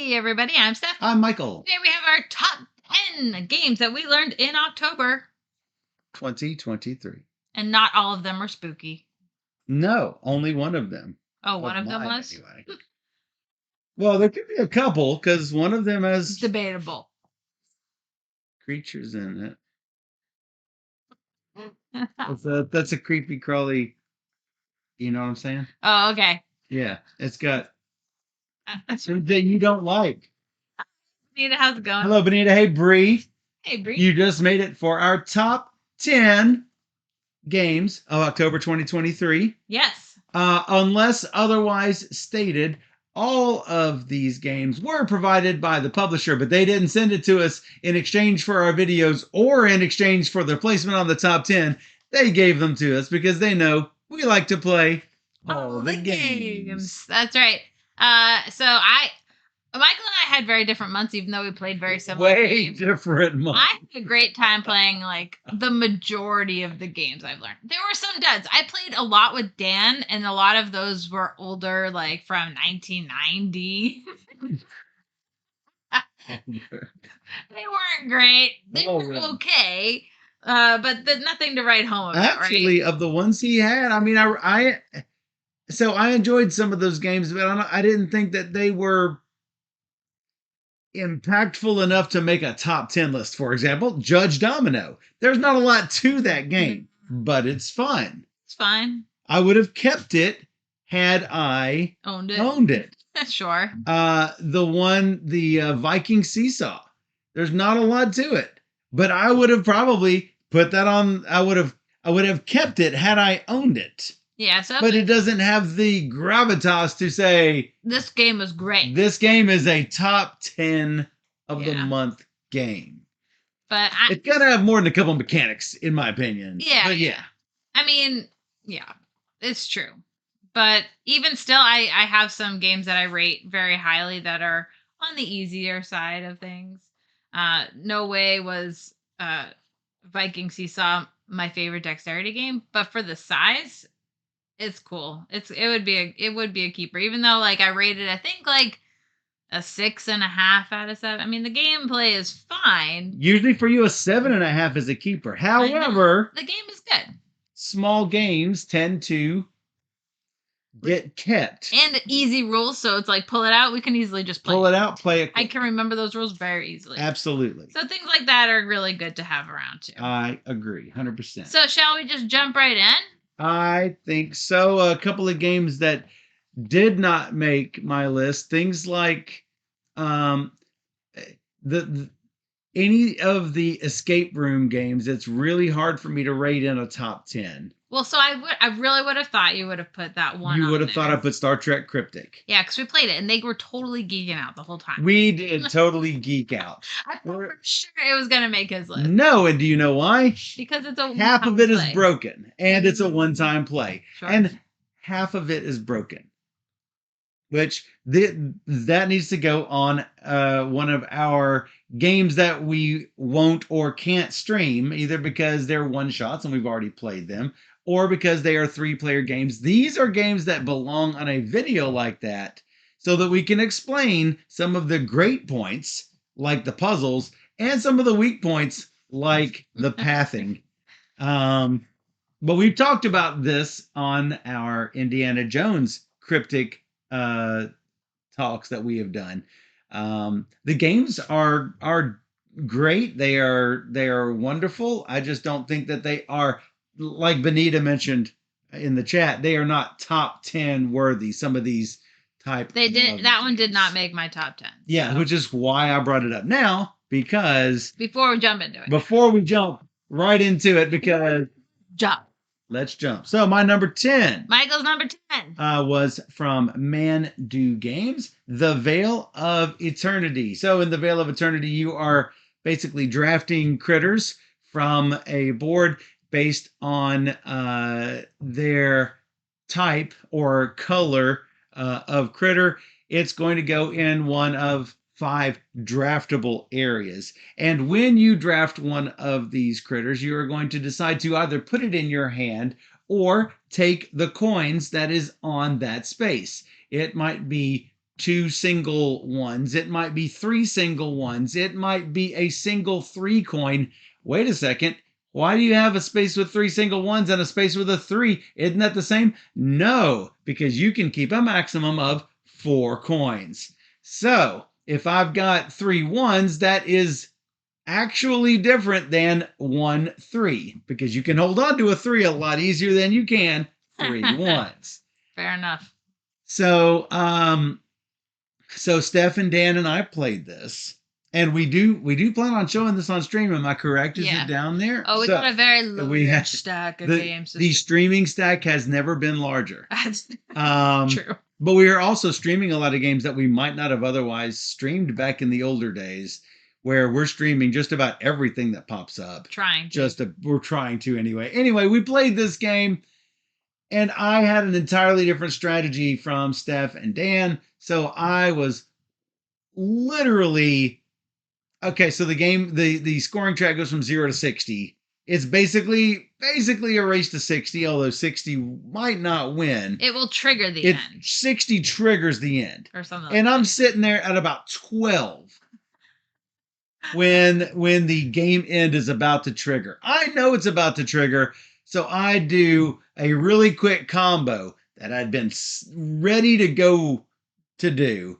Hey everybody, I'm Steph. I'm Michael. Today we have our top 10 games that we learned in October. 2023. And not all of them are spooky. No, only one of them. Oh, one of them mine, was? Anyway. Well, there could be a couple, because one of them has Debatable. creatures in it. That's a creepy crawly, you know what I'm saying? Oh, okay. Yeah, it's got something you don't like. Benita, how's it going? Hello, Benita. Hey, Bree. Hey, Bree. You just made it for our top 10 games of October 2023. Yes. Unless otherwise stated, all of these games were provided by the publisher, but they didn't send it to us in exchange for our videos or in exchange for their placement on the top 10. They gave them to us because they know we like to play all the games. That's right. Michael and I had very different months, even though we played very similar games. Different months. I had a great time playing like the majority of the games I've learned. There were some duds. I played a lot with Dan, and a lot of those were older, like from 1990. They weren't great. They were okay, but nothing to write home about. Actually, right? Of the ones he had, I mean, I enjoyed some of those games, but I didn't think that they were impactful enough to make a top 10 list. For example, Judge Domino. There's not a lot to that game, but it's fun. It's fine. I would have kept it had I owned it. Sure. The Viking Seesaw. There's not a lot to it, but I would have probably put that on. I would have kept it had I owned it. Yeah, but it doesn't have the gravitas to say this game is great. This game is a top 10 of the month game. But it's gotta have more than a couple of mechanics, in my opinion. Yeah. But yeah. I mean, yeah, it's true. But even still, I have some games that I rate very highly that are on the easier side of things. No way was Viking Seesaw my favorite dexterity game, but for the size, it's cool. It would be a keeper, even though like I rated I think like a 6.5 out of 7. I mean the gameplay is fine. Usually for you a 7.5 is a keeper. However, the game is good. Small games tend to get kept. And easy rules, so it's like pull it out. We can easily just play it. I can remember those rules very easily. Absolutely. So things like that are really good to have around too. I agree, 100%. So shall we just jump right in? I think so. A couple of games that did not make my list. Things like any of the escape room games. It's really hard for me to rate in a top 10. Well, so I really would have thought you would have put that one. You would have thought I put Star Trek Cryptic. Yeah, because we played it and they were totally geeking out the whole time. We did totally geek out. I thought for sure it was gonna make his list. No, and do you know why? Because it's a half of it is broken, and it's a one-time play, sure. And half of it is broken, which that needs to go on one of our games that we won't or can't stream, either because they're one-shots and we've already played them, or because they are 3-player games. These are games that belong on a video like that so that we can explain some of the great points, like the puzzles, and some of the weak points, like the pathing. But we've talked about this on our Indiana Jones cryptic talks that we have done. The games are great. They are wonderful. I just don't think that they are, like Benita mentioned in the chat, they are not top 10 worthy. Some of these type. That one did not make my top 10. Yeah, so. Which is why I brought it up now, because before we jump into it. Before we jump right into it, because let's jump. So my number 10. Michael's number 10. Was from Man Do Games, The Vale of Eternity. So in The Vale of Eternity, you are basically drafting critters from a board based on their type or color of critter. It's going to go in one of 5 draftable areas. And when you draft one of these critters, you are going to decide to either put it in your hand or take the coins that is on that space. It might be 2 single ones. It might be 3 single ones. It might be a single 3 coin. Wait a second. Why do you have a space with 3 single ones and a space with a 3? Isn't that the same? No, because you can keep a maximum of 4 coins. So if I've got 3 ones, that is actually different than 1 3, because you can hold on to a 3 a lot easier than you can 3 ones. Fair enough. So so Steph and Dan and I played this, and we do plan on showing this on stream. Am I correct? Is it down there? Oh, we got a very large stack of games. The streaming stack has never been larger. That's true. But we are also streaming a lot of games that we might not have otherwise streamed back in the older days, where we're streaming just about everything that pops up. We're trying to anyway. Anyway, we played this game, and I had an entirely different strategy from Steph and Dan. So I was literally okay. So the game, the scoring track goes from 0 to 60. It's basically a race to 60, although 60 might not win. It will trigger the end. 60 triggers the end. Or something and I'm sitting there at about 12 when the game end is about to trigger. I know it's about to trigger, so I do a really quick combo that I'd been ready to go to do.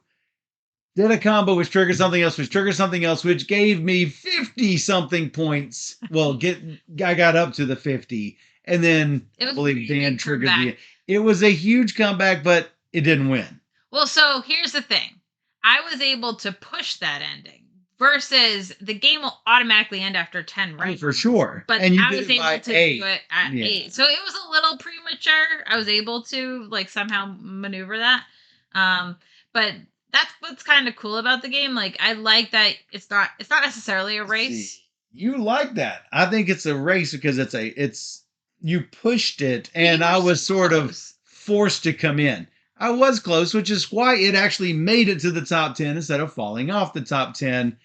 Did a combo which triggered something else, which gave me 50 something points. Well, I got up to the 50, and then I believe Dan triggered the. It was a huge comeback, but it didn't win. Well, so here's the thing. I was able to push that ending versus the game will automatically end after 10 rounds. For sure. But I was able to do it at 8. So it was a little premature. I was able to somehow maneuver that. But that's what's kind of cool about the game. Like, I like that it's not necessarily a race. See, you like that. I think it's a race because you pushed it, and I was sort of forced to come in. I was close, which is why it actually made it to the top 10 instead of falling off the top 10.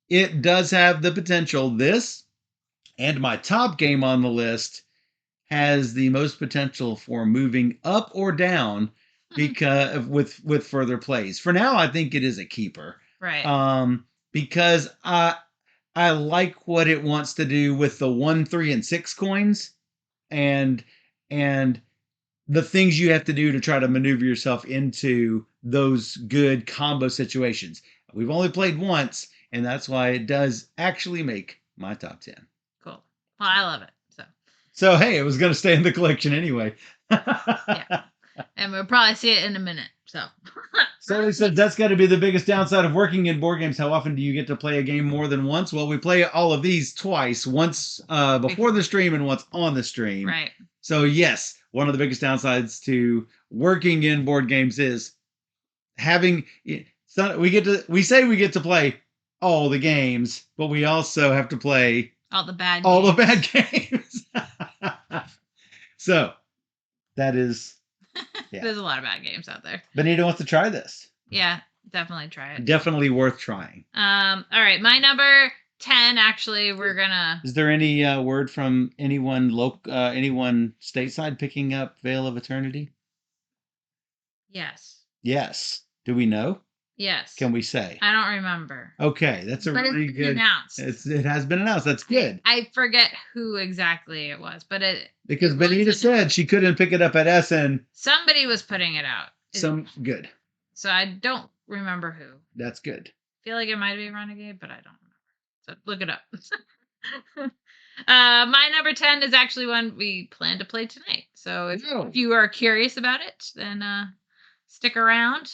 It does have the potential. This and my top game on the list has the most potential for moving up or down because with further plays. For now, I think it is a keeper. Right. Because I like what it wants to do with the 1, 3, and 6 coins, and the things you have to do to try to maneuver yourself into those good combo situations. We've only played once, and that's why it does actually make my top 10. Cool. Well, I love it. So hey, it was going to stay in the collection anyway. Yeah. And we'll probably see it in a minute. So he said that's got to be the biggest downside of working in board games. How often do you get to play a game more than once? Well, we play all of these twice. Once before the stream and once on the stream. Right. So yes, one of the biggest downsides to working in board games is having. We say we get to play all the games, but we also have to play all the bad games. So that is. Yeah. There's a lot of bad games out there. Benita wants to try this. Yeah, definitely try it. Definitely worth trying. All right, my number 10. Actually, we're gonna. Is there any word from anyone stateside picking up Vale of Eternity? Yes. Yes. Do we know? Yes. Can we say? I don't remember. Okay, that's really good. Announced. It has been announced. That's good. I forget who exactly it was, but because Benita said she couldn't pick it up at Essen. Somebody was putting it out. Good. So I don't remember who. That's good. I feel like it might be Renegade, but I don't remember. So look it up. My number 10 is actually one we plan to play tonight. So if you are curious about it, then stick around.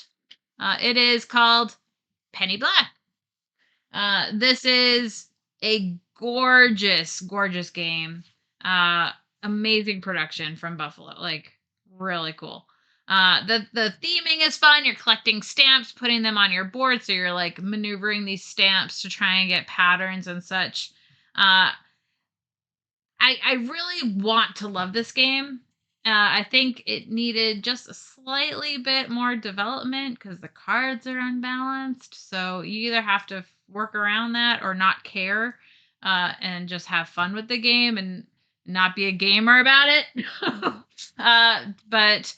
It is called Penny Black. This is a gorgeous game. Amazing production from Buffalo. Really cool. The theming is fun. You're collecting stamps, putting them on your board, so you're maneuvering these stamps to try and get patterns and such. I really want to love this game. I think it needed just a slightly bit more development because the cards are unbalanced. So you either have to work around that or not care and just have fun with the game and not be a gamer about it. But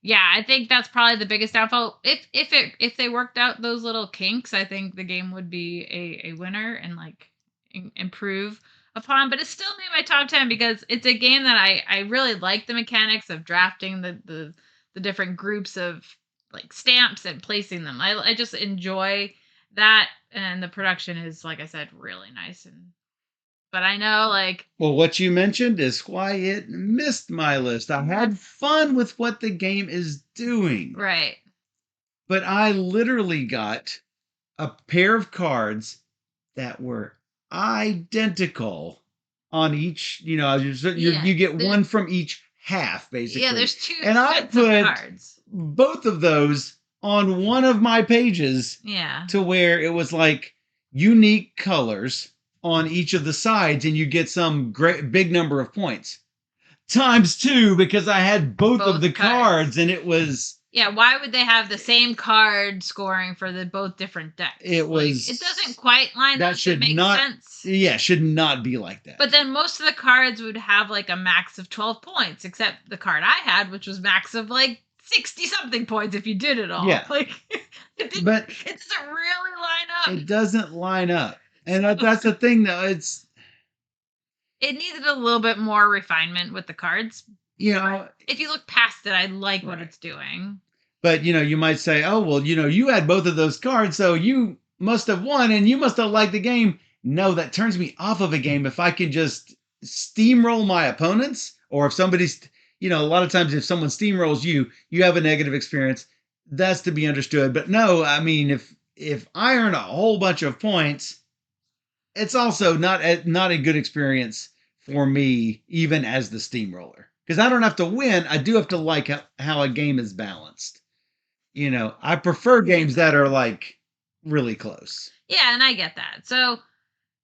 Yeah, I think that's probably the biggest downfall. If they worked out those little kinks, I think the game would be a winner and like improve upon. But it still made my top 10 because it's a game that I really like the mechanics of drafting the different groups of like stamps and placing them. I just enjoy that, and the production is, like I said, really nice. And but I know like Well, what you mentioned is why it missed my list. I had fun with what the game is doing, right. but I literally got a pair of cards that were identical on each. Yeah. You get There, one from each half, yeah, basically. there's two And I sets of put cards. both of those on one of my pages Yeah. to where it was like unique colors on each of the sides, and you get some great big number of points times two because I had both of the Both cards. cards, and it was Yeah, why would they have the same card scoring for the both different decks? it Like was it doesn't quite line that up. It should makes not sense. yeah should not be like that. But then most of the cards would have like a max of 12 points, except the card I had, which was max of like 60 something points if you did it all. Yeah. Like But it doesn't really line up. it doesn't line up, and that's the thing though. It needed a little bit more refinement with the cards. You know If you look past it, I like what Right. it's doing. But you might say, oh well, you had both of those cards, so you must have won, and you must have liked the game. No, that turns me off of a game if I can just steamroll my opponents, or if somebody's, a lot of times if someone steamrolls you, you have a negative experience. That's to be understood. But no, I mean, if I earn a whole bunch of points, it's also not a good experience for me, even as the steamroller, because I don't have to win. I do have to like how a game is balanced. I prefer games that are like really close. Yeah, and I get that. So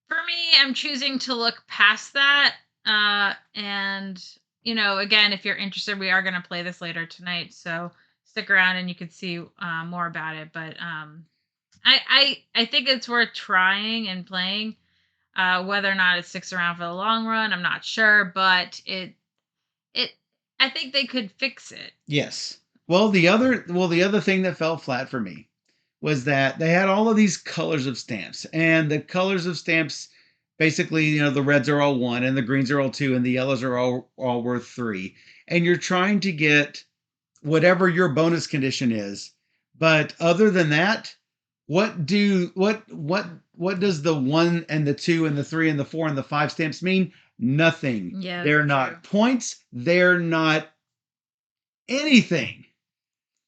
for me, I'm choosing to look past that. And again, if you're interested, we are going to play this later tonight. So stick around and you can see more about it. But I think it's worth trying and playing. Whether or not it sticks around for the long run, I'm not sure, but it I think they could fix it. Yes. Well, the other thing that fell flat for me was that they had all of these colors of stamps, and the colors of stamps basically, the reds are all one, and the greens are all two, and the yellows are all worth three, and you're trying to get whatever your bonus condition is. But other than that, what does the one and the two and the three and the four and the five stamps mean? Nothing. Yeah, They're true. not points. They're not anything.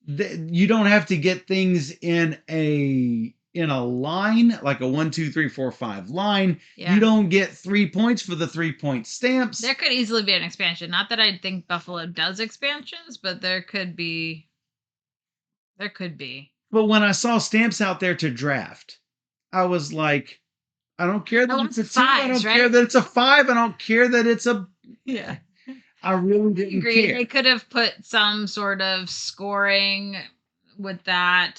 You don't have to get things in a line, like a 1, 2, 3, 4, 5 line. Yeah. You don't get 3 points for the 3-point stamps. There could easily be an expansion. Not that I think Buffalo does expansions, but there could be. There could be. But when I saw stamps out there to draft, I was like, I don't care that it's a 2. I don't care that it's a 5. I don't care that it's a. Yeah. I really didn't care. They could have put some sort of scoring with that.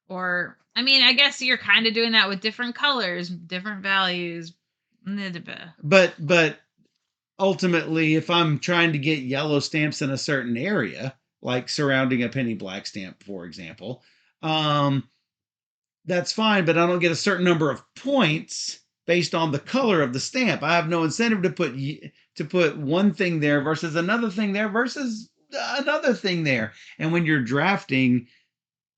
Or, I mean, I guess you're kind of doing that with different colors, different values. But ultimately, if I'm trying to get yellow stamps in a certain area, like surrounding a penny black stamp, for example, that's fine, but I don't get a certain number of points based on the color of the stamp. I have no incentive to put one thing there versus another thing there versus another thing there. And when you're drafting,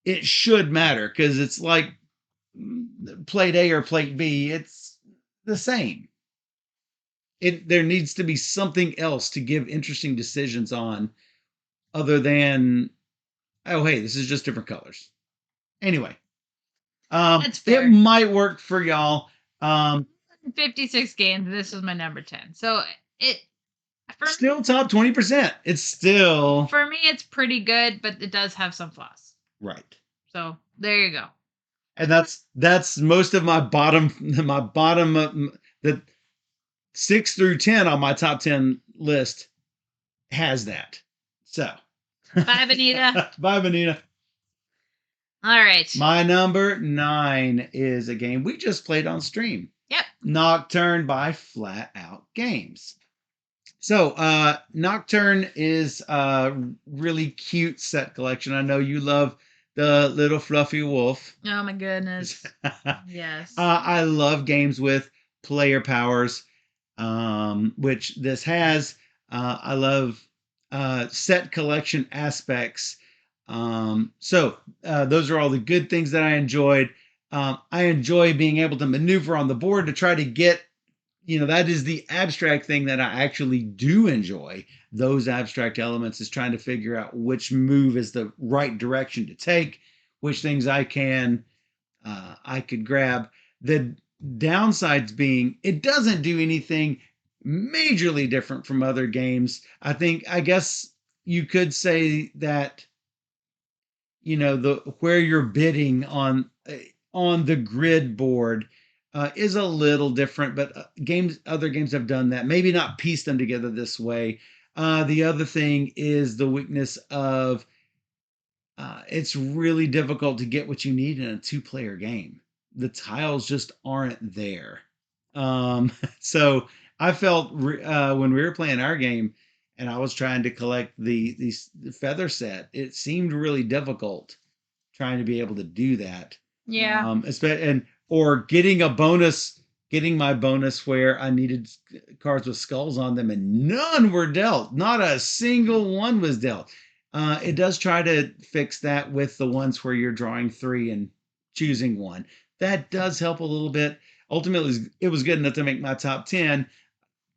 it should matter, because it's like plate A or plate B. It's the same. There needs to be something else to give interesting decisions on, other than, oh hey, this is just different colors. Anyway, it might work for y'all. 56 games. This was my number 10. So still top 20%. It's still, for me, it's pretty good, but it does have some flaws. Right. So there you go. And that's most of my bottom the 6 through 10 on my top 10 list has that. So bye, Benita. Bye, Benita. All right. My number 9 is a game we just played on stream. Yep. Nocturne by Flat Out Games. So, Nocturne is a really cute set collection. I know you love the little fluffy wolf. Oh my goodness. Yes. I love games with player powers, which this has. I love set collection aspects. So, those are all the good things that I enjoyed. I enjoy being able to maneuver on the board to try to get, that is the abstract thing that I actually do enjoy. Those abstract elements is trying to figure out which move is the right direction to take, which things I could grab. The downsides being it doesn't do anything majorly different from other games. I guess you could say that the where you're bidding on the grid board is a little different, but other games have done that. Maybe not piece them together this way. The other thing is the weakness of it's really difficult to get what you need in a two-player game. The tiles just aren't there. So I felt when we were playing our game, and I was trying to collect the feather set, it seemed really difficult trying to be able to do that. Yeah. Or getting my bonus where I needed cards with skulls on them, and none were dealt. Not a single one was dealt. It does try to fix that with the ones where you're drawing 3 and choosing one. That does help a little bit. Ultimately, it was good enough to make my top 10.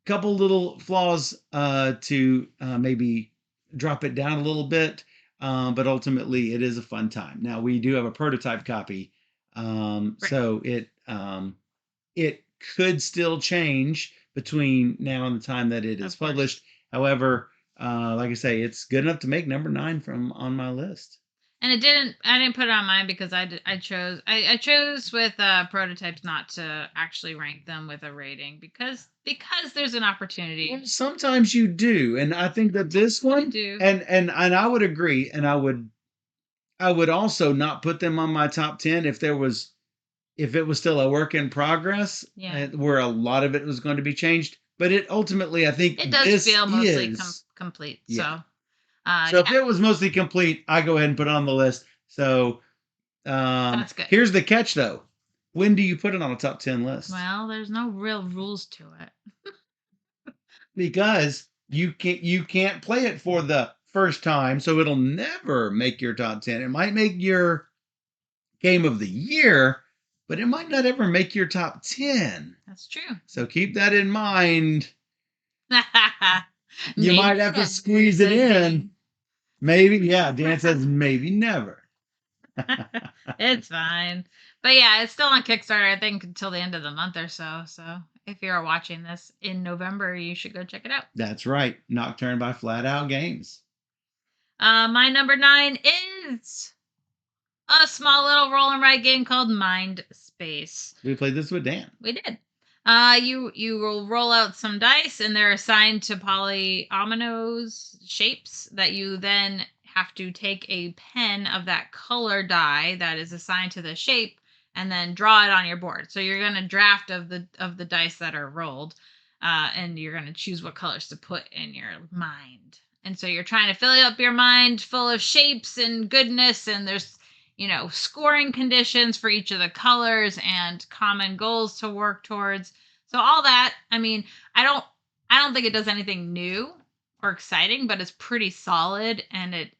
Couple little flaws to maybe drop it down a little bit, but ultimately it is a fun time. Now we do have a prototype copy, Right. so it could still change between now and the time that it is Of course. published. However, like I say, it's good enough to make number 9 from on my list. And I didn't put it on mine because I chose with prototypes not to actually rank them with a rating because there's an opportunity. Well, sometimes you do, and I think that this one, do. and I would agree, and I would also not put them on my top 10 if it was still a work in progress, Yeah. where a lot of it was going to be changed. But it ultimately, I think It does this feel mostly is complete. yeah. So If it was mostly complete, I go ahead and put it on the list. So that's good. here's the catch, though. When do you put it on a top 10 list? Well, there's no real rules to it. Because you can't play it for the first time, so it'll never make your top 10. It might make your game of the year, but it might not ever make your top 10. That's true. So keep that in mind. You Maybe might have to squeeze it in. Maybe, yeah, Dan says maybe never. It's fine. But yeah, it's still on Kickstarter, I think, until the end of the month or so. So if you're watching this in November, you should go check it out. That's right. Nocturne by Flat Out Games. My number 9 is a small little roll and write game called Mind Space. We played this with Dan. We did. You will roll out some dice, and they're assigned to polyominoes shapes that you then have to take a pen of that color die that is assigned to the shape and then draw it on your board. So you're gonna draft of the dice that are rolled, and you're gonna choose what colors to put in your mind. And so you're trying to fill up your mind full of shapes and goodness, and there's scoring conditions for each of the colors and common goals to work towards. So all that, I mean, I don't think it does anything new or exciting, but it's pretty solid, and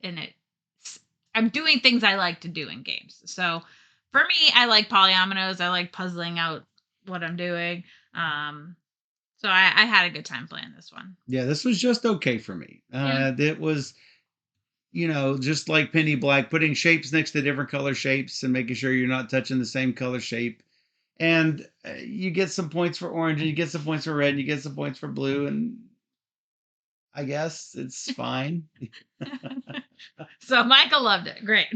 I'm doing things I like to do in games. So for me, I like polyominoes. I like puzzling out what I'm doing. So I had a good time playing this one. Yeah, this was just okay for me. It was, just like Penny Black, putting shapes next to different color shapes and making sure you're not touching the same color shape. And you get some points for orange, and you get some points for red, and you get some points for blue, and I guess it's fine. So Michael loved it. Great.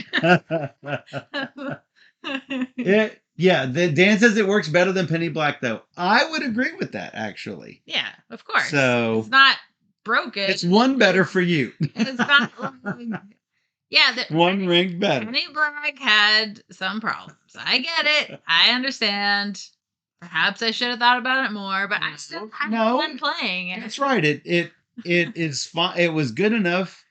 Dan says it works better than Penny Black, though. I would agree with that, actually. Yeah, of course. So it's not broken. It's one better for you. It's not. One ring better. Penny Black had some problems. I get it. I understand. Perhaps I should have thought about it more, but I still had fun playing. That's right. it is fine. It was good enough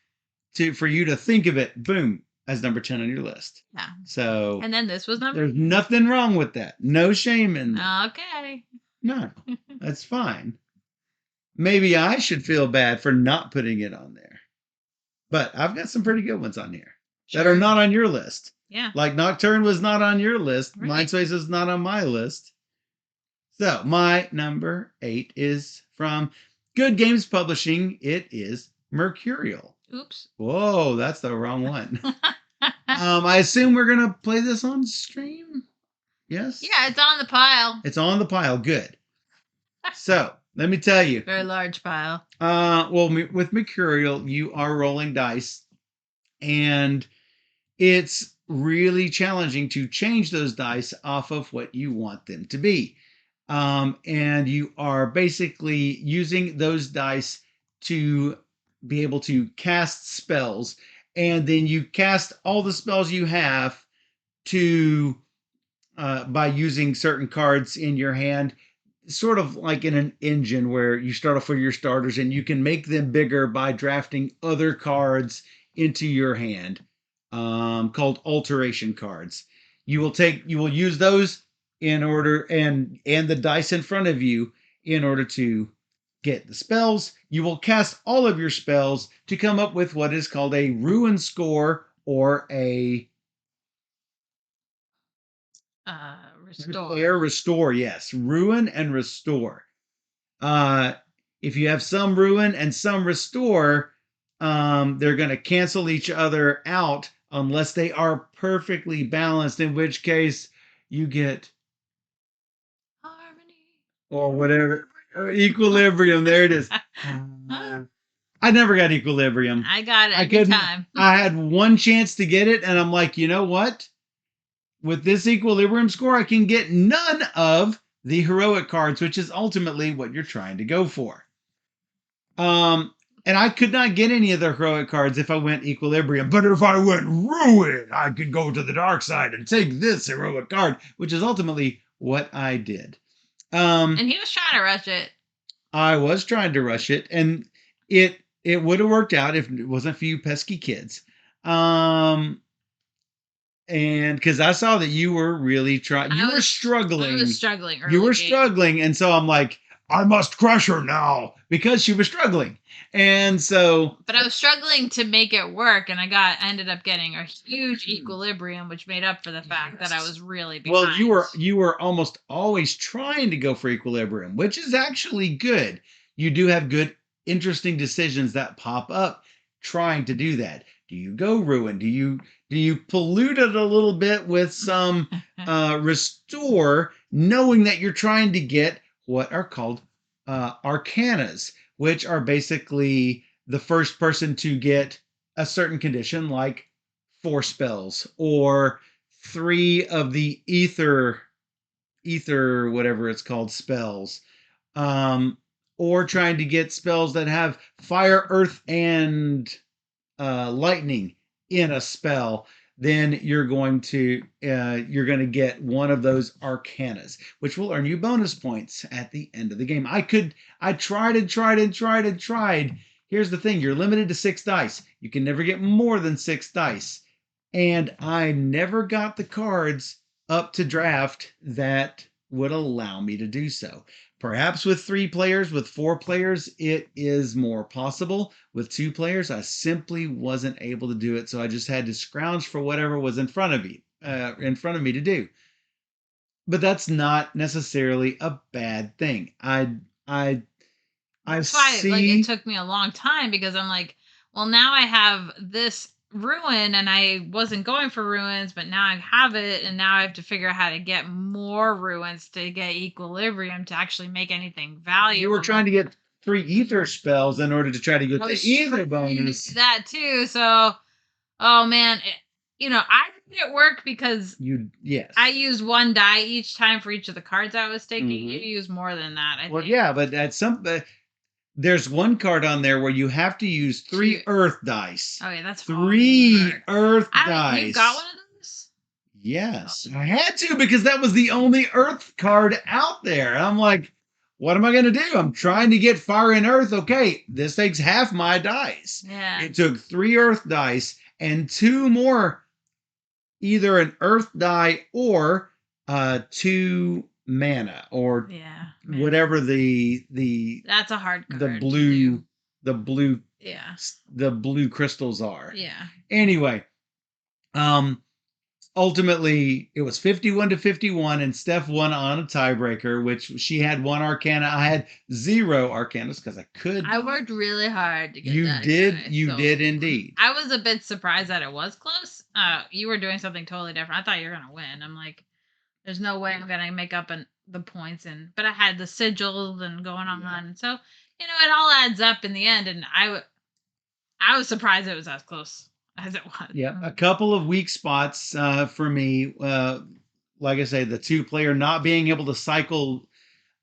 for you to think of it, boom, as number 10 on your list. Yeah. So And then this was number. there's nothing wrong with that. No shame in that. Okay. No, that's fine. Maybe I should feel bad for not putting it on there. But I've got some pretty good ones on here that are not on your list. Yeah. Like Nocturne was not on your list. Right. Mindspace is not on my list. So my number 8 is from Good Games Publishing. It is Mercurial. Oops. Whoa, that's the wrong one. I assume we're going to play this on stream? Yes? Yeah, it's on the pile. It's on the pile. Good. So, let me tell you. Very large pile. Well, with Mercurial, you are rolling dice, and it's really challenging to change those dice off of what you want them to be. And you are basically using those dice to be able to cast spells, and then you cast all the spells you have to by using certain cards in your hand, sort of like in an engine where you start off with your starters and you can make them bigger by drafting other cards into your hand, called alteration cards. You will use those in order, and the dice in front of you, in order to get the spells. You will cast all of your spells to come up with what is called a ruin score, or a restore. Yes, ruin and restore. If you have some ruin and some restore, they're going to cancel each other out unless they are perfectly balanced, in which case you get harmony or whatever. Equilibrium. There it is. I never got equilibrium. I got it every time. I had one chance to get it, and I'm like, you know what? With this equilibrium score, I can get none of the heroic cards, which is ultimately what you're trying to go for. And I could not get any of the heroic cards if I went equilibrium. But if I went ruin, I could go to the dark side and take this heroic card, which is ultimately what I did. And he was trying to rush it. I was trying to rush it, and it would have worked out if it wasn't for you pesky kids. And because I saw that you were really trying, you were struggling. I was struggling. You were struggling, and so I'm like, I must crush her now, because she was struggling. And so, but I was struggling to make it work, and I ended up getting a huge equilibrium, which made up for the fact that I was really behind. Well, you were almost always trying to go for equilibrium, which is actually good. You do have good, interesting decisions that pop up trying to do that. Do you go ruin? Do you pollute it a little bit with some restore, knowing that you're trying to get what are called arcanas, which are basically the first person to get a certain condition, like 4 spells or 3 of the ether whatever it's called spells, or trying to get spells that have fire, earth, and lightning in a spell. Then you're going to get one of those arcanas, which will earn you bonus points at the end of the game. I tried. Here's the thing: you're limited to 6 dice. You can never get more than 6 dice, and I never got the cards up to draft that would allow me to do so. Perhaps with 3 players, with 4 players, it is more possible. With 2 players, I simply wasn't able to do it, so I just had to scrounge for whatever was in front of me to do. But that's not necessarily a bad thing. That's why it took me a long time, because I'm like, well, now I have this ruin, and I wasn't going for ruins, but now I have it, and now I have to figure out how to get more ruins to get equilibrium to actually make anything valuable. You were trying to get 3 ether spells in order to try to get the ether bonus. That too. So, oh man, I made it work because I used 1 die each time for each of the cards I was taking. Mm-hmm. You used more than that, I think. Yeah, but at there's 1 card on there where you have to use 3 earth dice. Oh yeah, that's 3 earth dice. You got one of those? Yes, I had to, because that was the only earth card out there. I'm like, what am I going to do? I'm trying to get fire and earth. Okay, this takes half my dice. Yeah. It took 3 earth dice and 2 more, either an earth die or 2 mana or Yeah. whatever the That's a hard card. the blue Yeah. the blue crystals are. Yeah. Anyway, ultimately it was 51-51, and Steph won on a tiebreaker, which she had 1 arcana. I had 0 arcanas because I could. I worked really hard to get You that. You did indeed. I was a bit surprised that it was close. You were doing something totally different. I thought you were gonna win. I'm like, there's no way I'm gonna make up the points, but I had the sigils and going on, so it all adds up in the end. And I was surprised it was as close as it was. Yeah, a couple of weak spots for me. Like I say, the 2-player not being able to cycle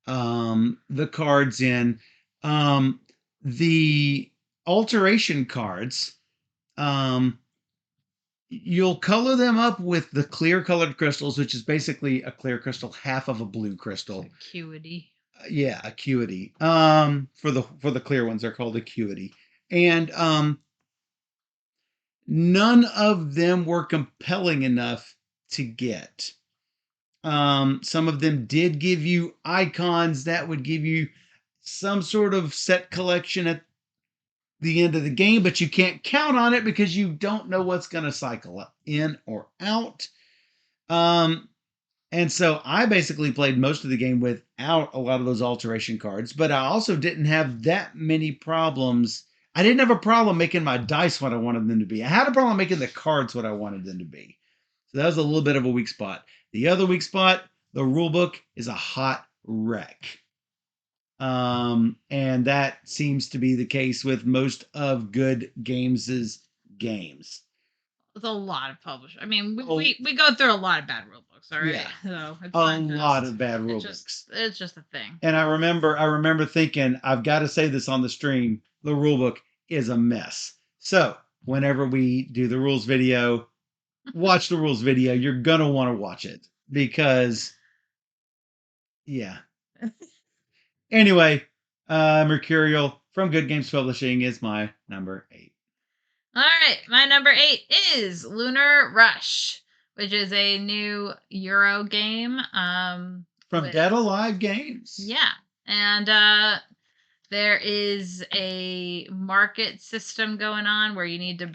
the cards in. The alteration cards, you'll color them up with the clear colored crystals, which is basically a clear crystal, half of a blue crystal. Acuity. Yeah, acuity. For the clear ones, they're called acuity. And none of them were compelling enough to get. Some of them did give you icons that would give you some sort of set collection at the end of the game, but you can't count on it because you don't know what's going to cycle in or out. And so I basically played most of the game without a lot of those alteration cards, but I also didn't have that many problems. I didn't have a problem making my dice what I wanted them to be. I had a problem making the cards what I wanted them to be. So that was a little bit of a weak spot. The other weak spot, the rule book is a hot wreck. And that seems to be the case with most of Good Games' games. With a lot of publishers. I mean, we go through a lot of bad rule books, all right? Yeah. So it's a lot of bad rule books. It's just a thing. And I remember thinking, I've got to say this on the stream, the rule book is a mess. So whenever we do the rules video, watch the rules video. You're going to want to watch it because, yeah. Anyway, Mercurial from Good Games Publishing is my number 8. All right, my number 8 is Lunar Rush, which is a new Euro game. From Dead Alive Games. Yeah, and there is a market system going on where you need to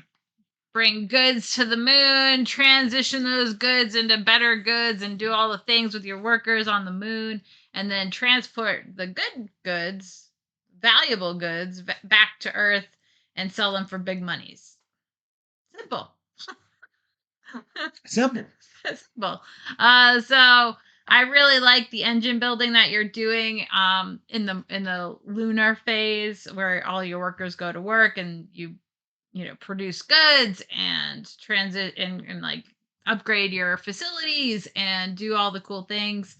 bring goods to the moon, transition those goods into better goods, and do all the things with your workers on the moon, and then transport the good goods, valuable goods, back to Earth and sell them for big monies. Simple. Simple. Simple. So I really like the engine building that you're doing in the lunar phase, where all your workers go to work and you produce goods and transit and like upgrade your facilities and do all the cool things.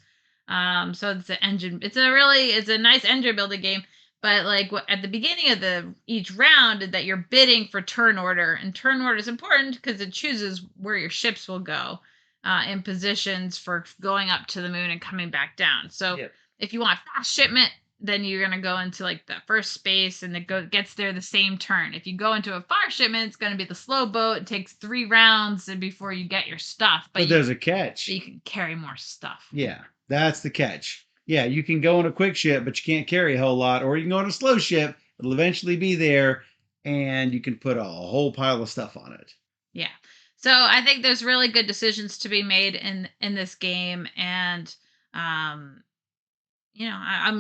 So it's it's a nice engine building game. But like at the beginning of each round, that you're bidding for turn order, and turn order is important because it chooses where your ships will go in positions for going up to the moon and coming back down. So if you want fast shipment, then you're gonna go into like the first space, and it gets there the same turn. If you go into a far shipment, it's gonna be the slow boat. It takes 3 rounds before you get your stuff. But there's a catch. You can carry more stuff. Yeah, that's the catch. Yeah, you can go on a quick ship, but you can't carry a whole lot. Or you can go on a slow ship. It'll eventually be there, and you can put a whole pile of stuff on it. Yeah. So I think there's really good decisions to be made in this game, and I'm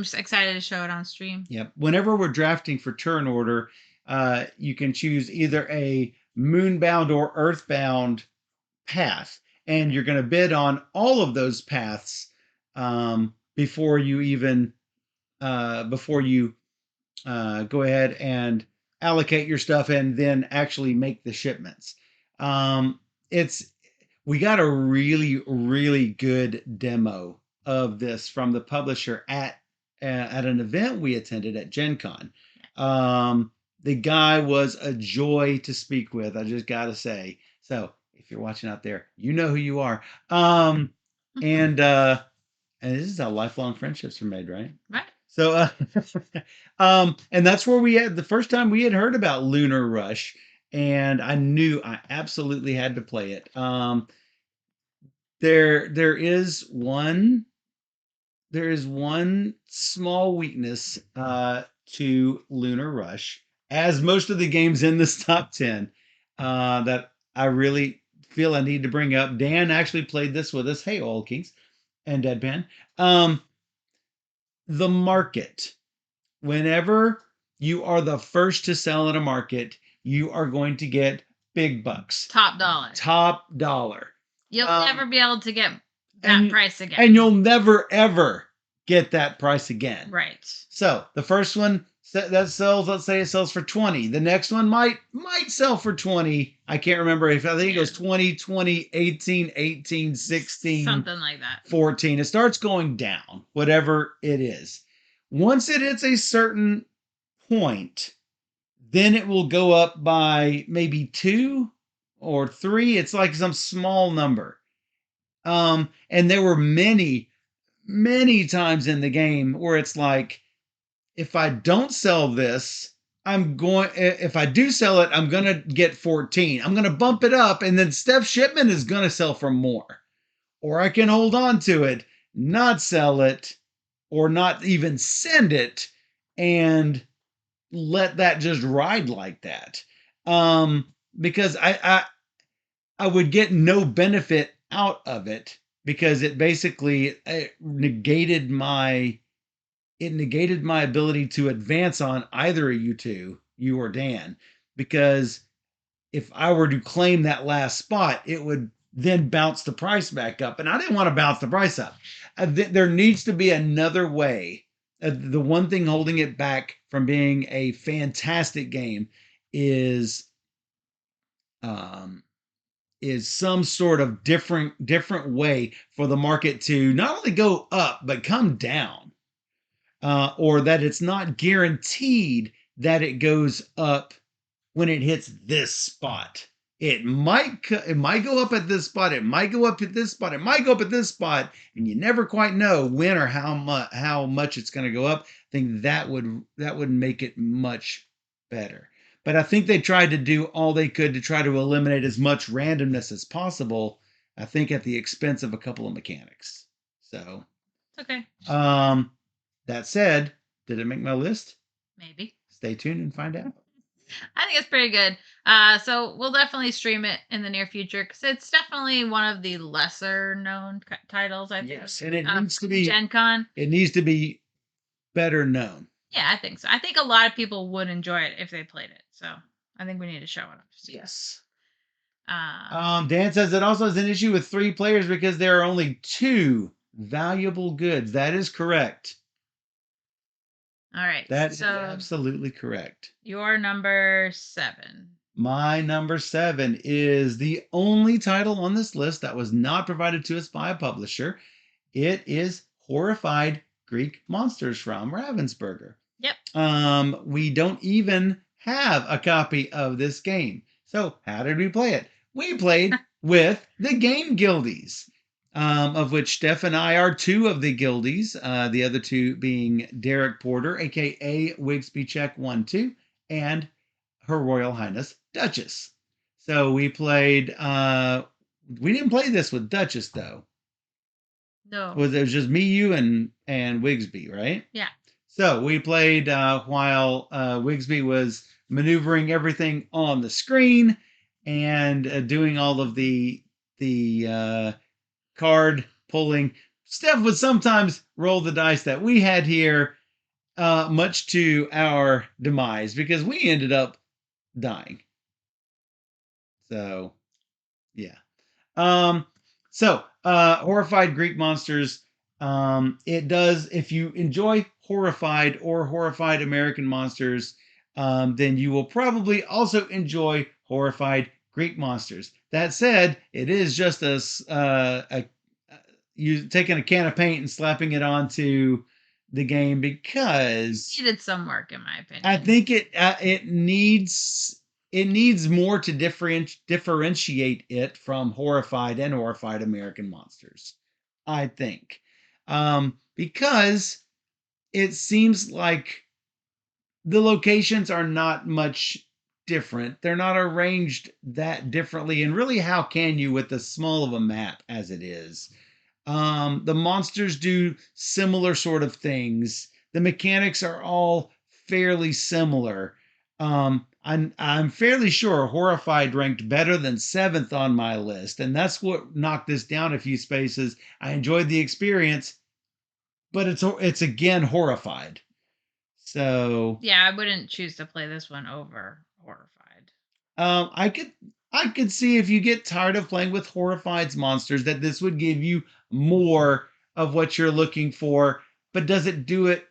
just excited to show it on stream. Yep. Whenever we're drafting for turn order, you can choose either a moonbound or earthbound path, and you're going to bid on all of those paths before you even go ahead and allocate your stuff and then actually make the shipments. We got a really, really good demo of this from the publisher at an event we attended at Gen Con. The guy was a joy to speak with, I just gotta say. So if you're watching out there, you know who you are. And this is how lifelong friendships are made, right? Right. So, and that's where we had the first time we had heard about Lunar Rush, and I knew I absolutely had to play it. There is one small weakness to Lunar Rush, as most of the games in this top 10 that I really feel I need to bring up. Dan actually played this with us. Hey, Oil Kings and Deadpan. Um, the market. Whenever you are the first to sell in a market, you are going to get big bucks. Top dollar. Top dollar. You'll never be able to get that and, price again. And you'll never, ever get that price again. Right. So the first one that sells, let's say it sells for 20. The next one might sell for 20. I can't remember if I think it goes 20, 20, 18, 18, 16. Something like that. 14. It starts going down, whatever it is. Once it hits a certain point, then it will go up by maybe 2 or 3. It's like some small number. And there were many times in the game where it's like, if I don't sell this, if I do sell it, I'm going to get 14. I'm going to bump it up, and then Steph Shipman is going to sell for more. Or I can hold on to it, not sell it, or not even send it, and let that just ride like that. Because I would get no benefit out of it, because it basically negated my ability to advance on either of you two, you or Dan, because if I were to claim that last spot, it would then bounce the price back up. And I didn't want to bounce the price up. There needs to be another way. The one thing holding it back from being a fantastic game is some sort of different way for the market to not only go up, but come down. Or that it's not guaranteed that it goes up when it hits this spot. It might go up at this spot. It might go up at this spot. It might go up at this spot, and you never quite know when or how much it's going to go up. I think that would make it much better. But I think they tried to do all they could to try to eliminate as much randomness as possible. I think at the expense of a couple of mechanics. So okay. That said, did it make my list? Maybe. Stay tuned and find out. I think it's pretty good. So we'll definitely stream it in the near future, because it's definitely one of the lesser known titles, I think. Yes, and it needs to be Gen Con. It needs to be better known. Yeah, I think so. I think a lot of people would enjoy it if they played it. So I think we need to show it off. Yes. Dan says it also has an issue with 3 players because there are only 2 valuable goods. That is correct. All right. That is absolutely correct. Your number 7. My number 7 is the only title on this list that was not provided to us by a publisher. It is Horrified Greek Monsters from Ravensburger. Yep. We don't even have a copy of this game. So how did we play it? We played with the Game Guildies. Of which Steph and I are 2 of the guildies, the other 2 being Derek Porter, aka Wigsby Check 1-2, and Her Royal Highness Duchess. So we played. We didn't play this with Duchess though. No. It was just me, you, and Wigsby, right? Yeah. So we played while Wigsby was maneuvering everything on the screen and doing all of the card pulling. Steph would sometimes roll the dice that we had here, much to our demise, because we ended up dying. So, yeah. Horrified Greek Monsters. It does, if you enjoy Horrified or Horrified American Monsters, then you will probably also enjoy Horrified Greek Monsters. That said, it is just you taking a can of paint and slapping it onto the game, because it needed some work, in my opinion. I think it needs more to differentiate it from Horrified and Horrified American Monsters, I think, because it seems like the locations are not much different. They're not arranged that differently. And really, how can you with as small of a map as it is? The monsters do similar sort of things. The mechanics are all fairly similar. I'm fairly sure Horrified ranked better than seventh on my list, and that's what knocked this down a few spaces. I enjoyed the experience, but it's again Horrified. So Yeah, I wouldn't choose to play this one over Horrified. I could see if you get tired of playing with Horrified's monsters that this would give you more of what you're looking for, but does it do it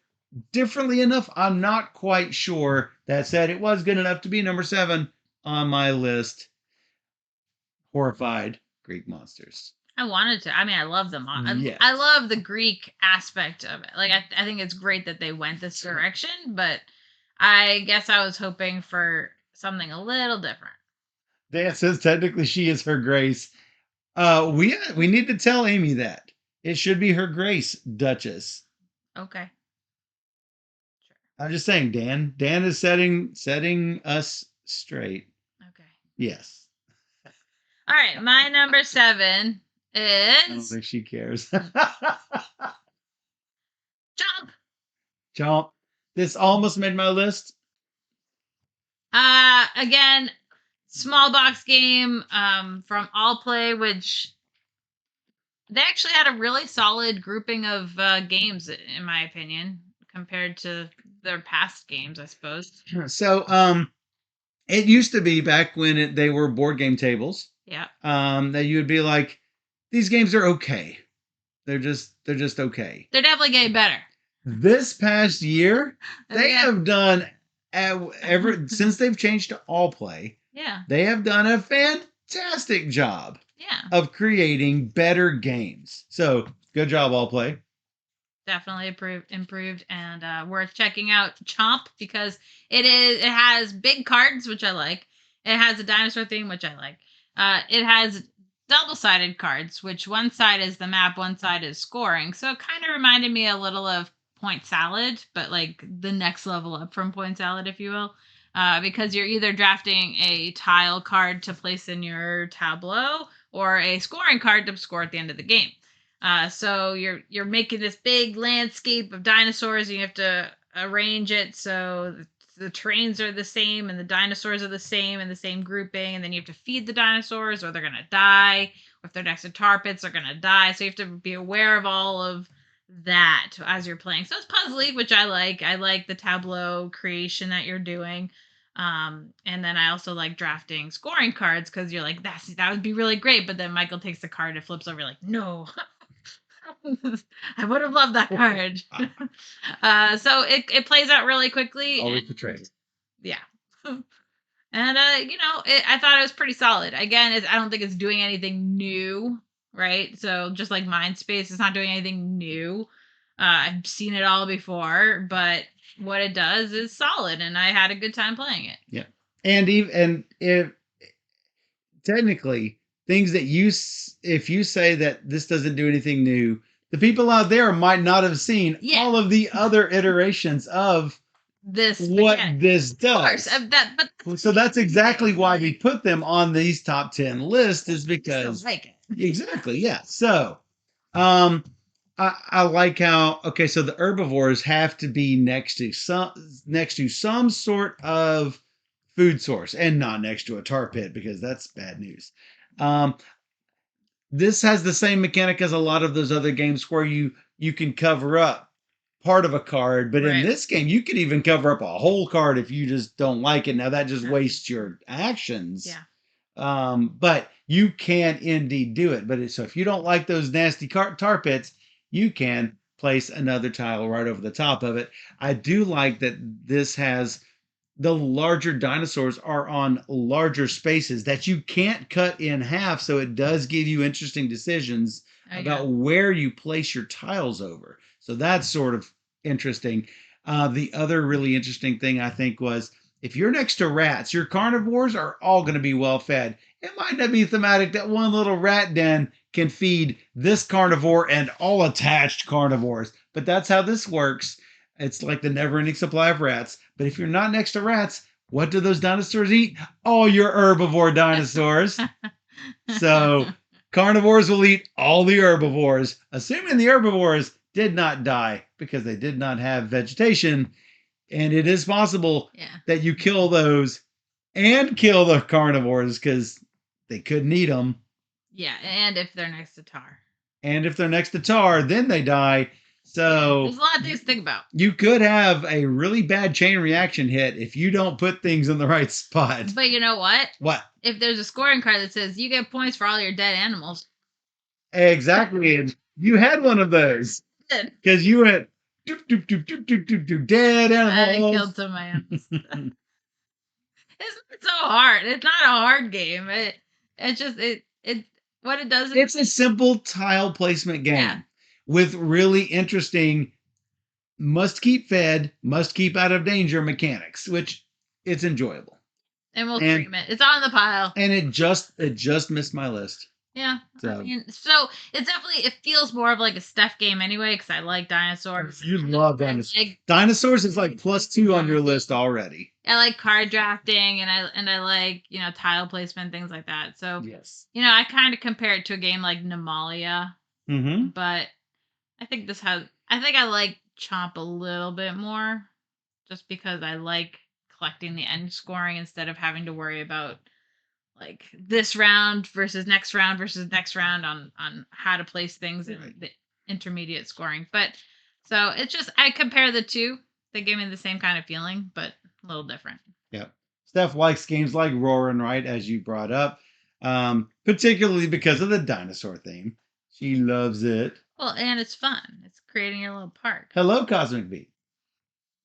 differently enough? I'm not quite sure. That said, it was good enough to be number 7 on my list. Horrified Greek monsters. I wanted to. I mean, I love them. Yes. I love the Greek aspect of it. Like, I think it's great that they went this direction, but I guess I was hoping for something a little different. Dan says technically she is her grace. We need to tell Amy that. It should be her grace, Duchess. Okay. Sure. I'm just saying, Dan. Dan is setting us straight. Okay. Yes. All right, my number 7 is. I don't think she cares. Chomp. Chomp. This almost made my list. Again, small box game from All Play, which they actually had a really solid grouping of games, in my opinion, compared to their past games, I suppose. So, it used to be back when they were board game tables. Yeah. That you would be like, these games are okay. They're just okay. They're definitely getting better. This past year, they have done ever since they've changed to All Play. Yeah. They have done a fantastic job. Yeah. Of creating better games. So good job, All Play. Definitely improved, and worth checking out Chomp because it has big cards, which I like. It has a dinosaur theme, which I like. It has double-sided cards, which one side is the map, one side is scoring. So it kind of reminded me a little of Point Salad, but like the next level up from Point Salad, if you will. Because you're either drafting a tile card to place in your tableau or a scoring card to score at the end of the game. So you're making this big landscape of dinosaurs, and you have to arrange it so the trains are the same and the dinosaurs are the same in the same grouping, and then you have to feed the dinosaurs or they're gonna die. Or if they're next to tar pits, they're gonna die. So you have to be aware of all of that as you're playing. So it's puzzly, which I like. I like the tableau creation that you're doing. And then I also like drafting scoring cards because you're like, that would be really great. But then Michael takes the card and flips over, you're like, no. I would have loved that card. So it plays out really quickly. Always betrayed. Yeah. And I thought it was pretty solid. Again, I don't think it's doing anything new, right? So just like Mindspace, it's not doing anything new. I've seen it all before, but what it does is solid, and I had a good time playing it. Yeah, and if technically things that if you say that this doesn't do anything new, the people out there might not have seen all of the other iterations of this does. Of course, so that's exactly why we put them on these top 10 lists, is because like it. Exactly, yeah. So, I like how so the herbivores have to be next to some sort of food source and not next to a tar pit, because that's bad news. This has the same mechanic as a lot of those other games where you can cover up part of a card, but in this game you can even cover up a whole card if you just don't like it. Now that just wastes your actions. Yeah. But you can indeed do it. But so if you don't like those nasty tar pits, you can place another tile right over the top of it. I do like that this has the larger dinosaurs are on larger spaces that you can't cut in half, so it does give you interesting decisions about where you place your tiles over. So that's sort of interesting. The other really interesting thing I think was, if you're next to rats, your carnivores are all going to be well fed. It might not be thematic that one little rat den can feed this carnivore and all attached carnivores, but that's how this works. It's like the never-ending supply of rats. But if you're not next to rats, what do those dinosaurs eat? All your herbivore dinosaurs. So carnivores will eat all the herbivores, assuming the herbivores did not die because they did not have vegetation. And it is possible that you kill those and kill the carnivores because they couldn't eat them. Yeah, and if they're next to tar. And if they're next to tar, then they die. So there's a lot of things to think about. You could have a really bad chain reaction hit if you don't put things in the right spot. But you know what? What? If there's a scoring card that says you get points for all your dead animals. Exactly. And you had one of those. Because you went doop, doop, doop, doop, doop, doop, doop, dead animals. I killed some animals. It's not so hard. It's not a hard game. It's just what it does. It's a simple tile placement game with really interesting must keep fed, must keep out of danger mechanics, which it's enjoyable. And we'll stream it. It's on the pile. And it just missed my list. Yeah. So it's definitely, it feels more of like a Steph game anyway, because I like dinosaurs. You love dinosaurs. Dinosaurs is like +2 on your list already. I like card drafting and I like, tile placement, things like that. So yes. I kind of compare it to a game like Nemalia. Mm-hmm. But I think I like Chomp a little bit more, just because I like collecting the end scoring instead of having to worry about like this round versus next round on how to place things in the intermediate scoring. But so it's just, I compare the two. They give me the same kind of feeling, but a little different. Yeah. Steph likes games like Roar and Write, as you brought up, particularly because of the dinosaur theme. She loves it. Well, and it's fun. It's creating your little park. Hello, Cosmic Beat.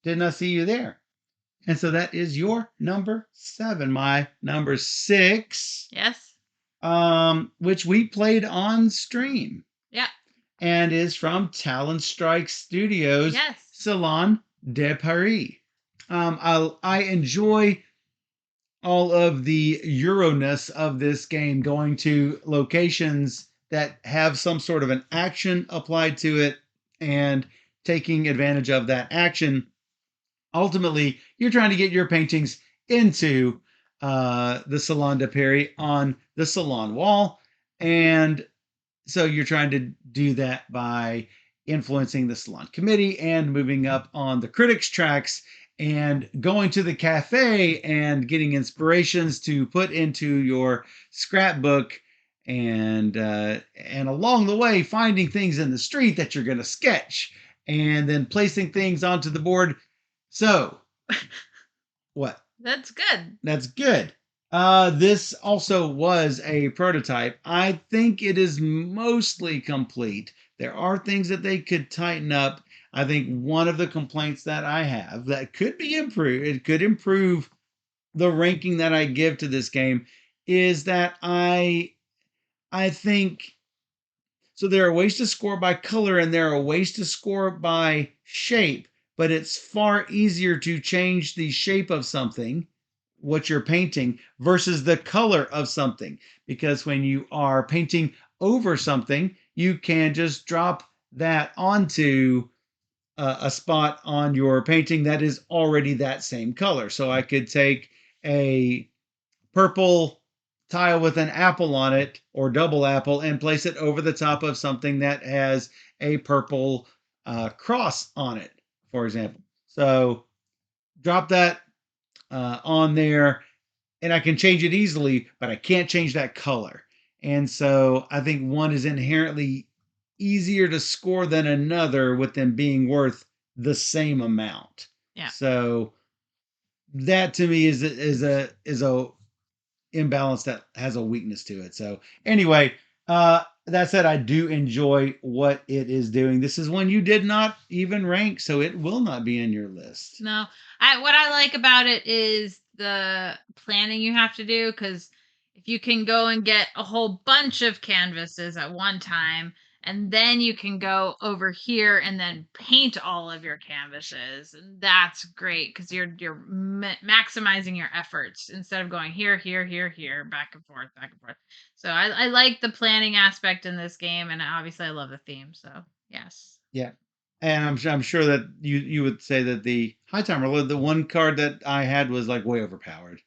Did not see you there. And so that is your number 7. My number 6. Yes. Which we played on stream. Yeah. And is from Talon Strike Studios. Yes. Salon de Paris. I enjoy all of the Euro-ness of this game, going to locations that have some sort of an action applied to it and taking advantage of that action. Ultimately, you're trying to get your paintings into the Salon de Paris on the Salon wall. And so you're trying to do that by influencing the Salon committee and moving up on the critics tracks and going to the cafe and getting inspirations to put into your scrapbook and along the way finding things in the street that you're going to sketch and then placing things onto the board. So, what? That's good. That's good. This also was a prototype. I think it is mostly complete. There are things that they could tighten up. I think one of the complaints that I have that could be improved, it could improve the ranking that I give to this game, is that I think, so there are ways to score by color and there are ways to score by shape, but it's far easier to change the shape of something, what you're painting, versus the color of something. Because when you are painting over something, you can just drop that onto a spot on your painting that is already that same color. So I could take a purple tile with an apple on it or double apple and place it over the top of something that has a purple cross on it, for example. So drop that on there and I can change it easily, but I can't change that color. And so I think one is inherently easier to score than another with them being worth the same amount. Yeah. So that to me is a imbalance that has a weakness to it. So anyway, that said, I do enjoy what it is doing. This is one you did not even rank, so it will not be in your list. No, what I like about it is the planning you have to do, because if you can go and get a whole bunch of canvases at one time, and then you can go over here and then paint all of your canvases, and that's great because you're maximizing your efforts instead of going here, back and forth. So I like the planning aspect in this game, and obviously I love the theme. So yes. Yeah. And I'm sure that you would say that the High Timer, the one card that I had was like way overpowered.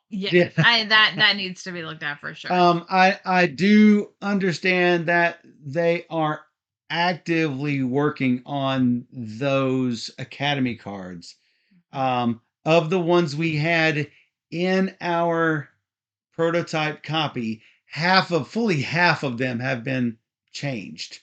Yeah, Yeah. that needs to be looked at for sure. I do understand that they are actively working on those Academy cards. Of the ones we had in our prototype copy, fully half of them have been changed.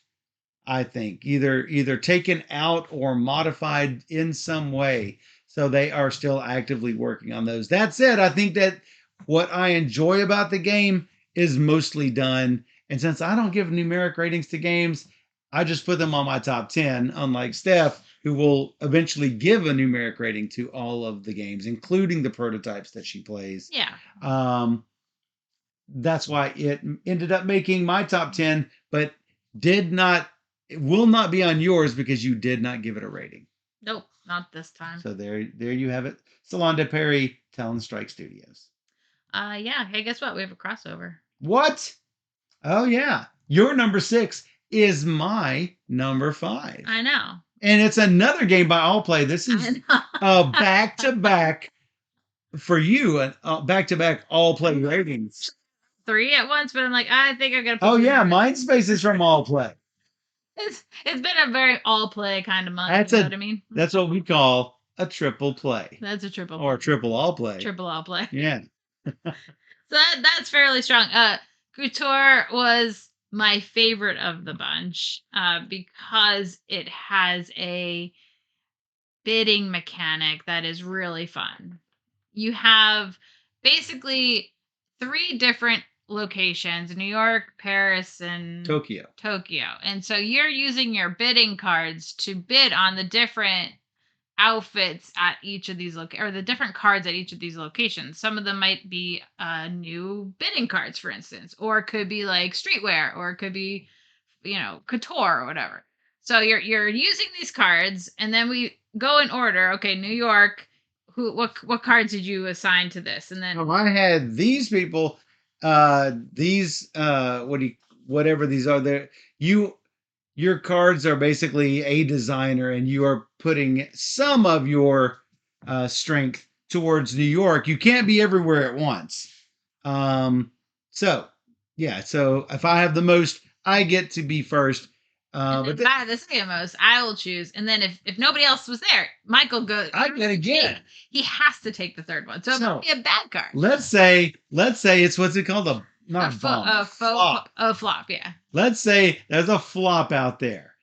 I think either taken out or modified in some way. So they are still actively working on those. That said, I think that what I enjoy about the game is mostly done. And since I don't give numeric ratings to games, I just put them on my top 10, unlike Steph, who will eventually give a numeric rating to all of the games, including the prototypes that she plays. Yeah. That's why it ended up making my top 10, but it will not be on yours because you did not give it a rating. Nope, not this time. So there you have it. Salon de Paris, Talon Strike Studios. Yeah. Hey, guess what? We have a crossover. What? Oh yeah. Your number 6 is my number 5. I know. And it's another game by All Play. This is a back-to-back for you, back-to-back All Play ratings. 3 at once, but I'm like, I think I'm gonna put. Oh yeah, Mindspace is from All Play. It's been a very all play kind of month. You know what I mean? That's what we call a triple play. That's a triple. Or triple all play. Triple all play. Yeah. So that's fairly strong. Couture was my favorite of the bunch because it has a bidding mechanic that is really fun. You have basically 3 different locations: New York, Paris, and Tokyo. And so you're using your bidding cards to bid on the different outfits at each of these or the different cards at each of these locations. Some of them might be new bidding cards, for instance, or it could be like streetwear, or it could be, couture or whatever. So you're using these cards, and then we go in order. Okay, New York. What cards did you assign to this? And then I had these people. Whatever these are, there your cards are basically a designer, and you are putting some of your strength towards New York. You can't be everywhere at once. So if I have the most, I get to be first. But if I have the second most, I will choose. And then if nobody else was there, Michael goes. I get again. He has to take the third one. So it might be a bad card. Let's say it's what's it called? A flop. A flop, yeah. Let's say there's a flop out there.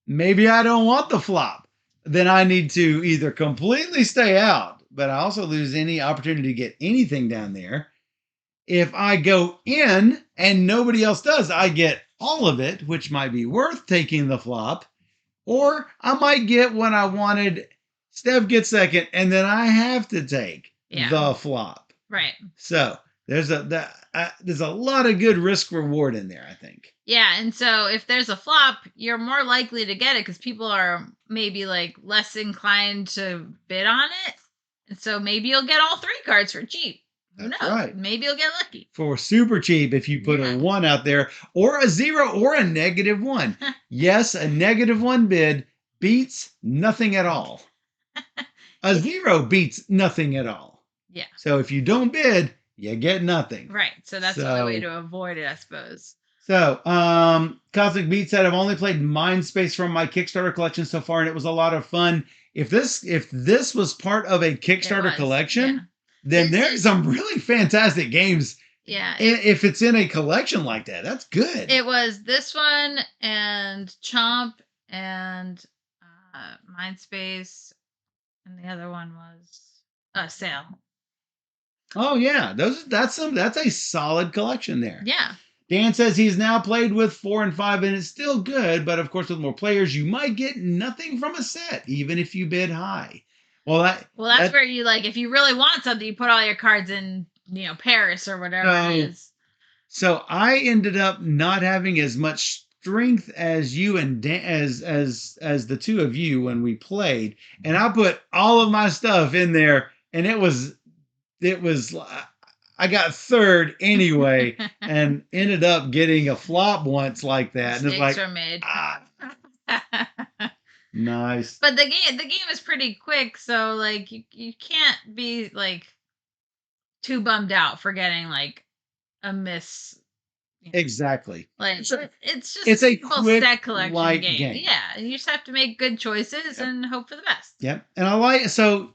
Maybe I don't want the flop. Then I need to either completely stay out, but I also lose any opportunity to get anything down there. If I go in and nobody else does, I get all of it, which might be worth taking the flop. Or I might get what I wanted. Steph gets second, and then I have to take the flop. Right. So there's a lot of good risk reward in there, I think. Yeah, and so if there's a flop, you're more likely to get it because people are maybe like less inclined to bid on it. And so maybe you'll get all 3 cards for cheap. Who knows? Right. Maybe you'll get lucky. For super cheap if you put a 1 out there, or a 0 or a -1. Yes, a -1 bid beats nothing at all. A 0 beats nothing at all. Yeah. So if you don't bid, you get nothing. Right. So that's the only way to avoid it, I suppose. So, Cosmic Beat said, I've only played Mindspace from my Kickstarter collection so far, and it was a lot of fun. If this was part of a Kickstarter collection, then there's some really fantastic games. Yeah. If it's in a collection like that, that's good. It was this one and Chomp and Mindspace, and the other one was Sale. Oh yeah, that's a solid collection there. Yeah. Dan says he's now played with 4 and 5, and it's still good, but of course with more players, you might get nothing from a set, even if you bid high. Well, that's where you if you really want something, you put all your cards in, Paris or whatever it is. So I ended up not having as much strength as you and Dan, as the two of you when we played, and I put all of my stuff in there, and it was I got third anyway, and ended up getting a flop once like that. Mistakes and it's are made. Nice. But the game is pretty quick, so like you can't be like too bummed out for getting like a miss. Exactly. Like it's just It's a simple quick, set collection light game. game. Yeah, you just have to make good choices Yep. and hope for the best. Yep. And I like so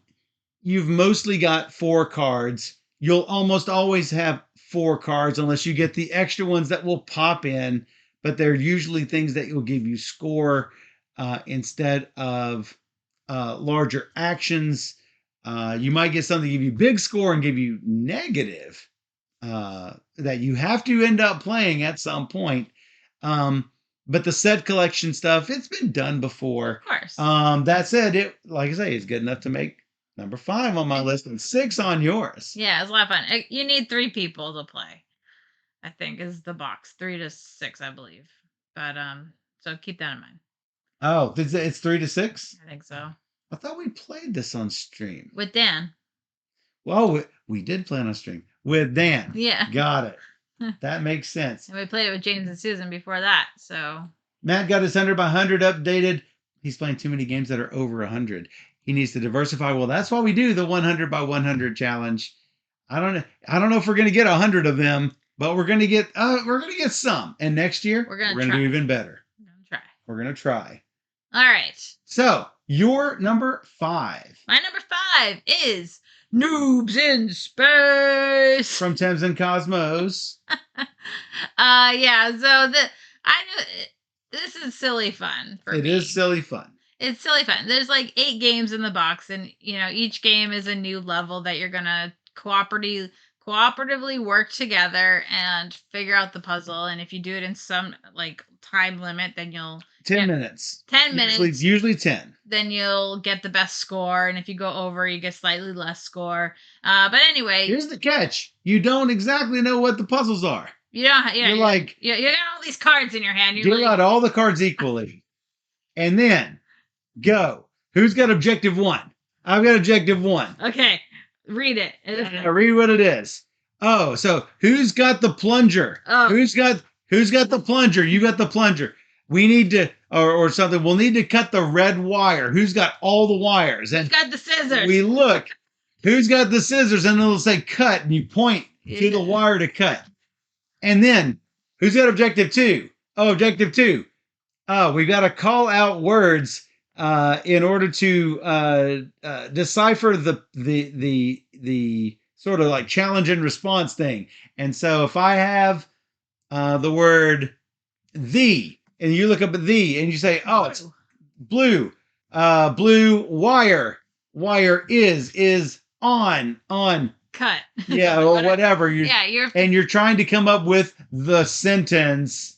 you've mostly got 4 cards. You'll almost always have 4 cards unless you get the extra ones that will pop in, but they're usually things that will give you score instead of larger actions. You might get something to give you big score and give you negative that you have to end up playing at some point. But the set collection stuff, it's been done before. Of course. That said, it like I say, it's good enough to make number 5 on my list and 6 on yours. Yeah, it's a lot of fun. You need 3 people to play. I think is the box 3 to 6, I believe. But so keep that in mind. Oh, it's 3 to 6? I think so. I thought we played this on stream. With Dan. Well, we did play on stream with Dan. Yeah. Got it. That makes sense. And we played it with James and Susan before that. So Matt got his 100 by 100 updated. He's playing too many games that are over 100. He needs to diversify. Well, that's why we do the 100 by 100 challenge. I don't know if we're going to get 100 of them, but we're going to get some. And next year we're going to do even better. We're going to try. All right. So, your number 5. My number 5 is Noobs in Space From Thames and Cosmos. Yeah, so this is silly fun for me. It is silly fun. It's silly fun. There's like 8 games in the box, and each game is a new level that you're gonna cooperatively work together and figure out the puzzle. And if you do it in some like time limit, then you'll 10 minutes. 10 minutes. Usually 10. Then you'll get the best score, and if you go over, you get slightly less score. But anyway, here's the catch: you don't exactly know what the puzzles are. You don't. Yeah, you're like you got all these cards in your hand. Deal out all the cards equally, and then go. Who's got objective 1? I've got objective 1. Okay, read it. Read what it is. Oh, so who's got the plunger? Oh. Who's got the plunger? You got the plunger. We need to, or something. We'll need to cut the red wire. Who's got all the wires? And who's got the scissors? We look. Who's got the scissors? And it'll say cut, and you point to the wire to cut. And then, who's got objective 2? Oh, objective 2. Oh, we got to call out words in order to decipher the sort of like challenge and response thing. And so, if I have the word "the," and you look up at "the," and you say, "Oh, it's blue. Blue wire. Wire is on." Cut. Yeah, or whatever. You're trying to come up with the sentence.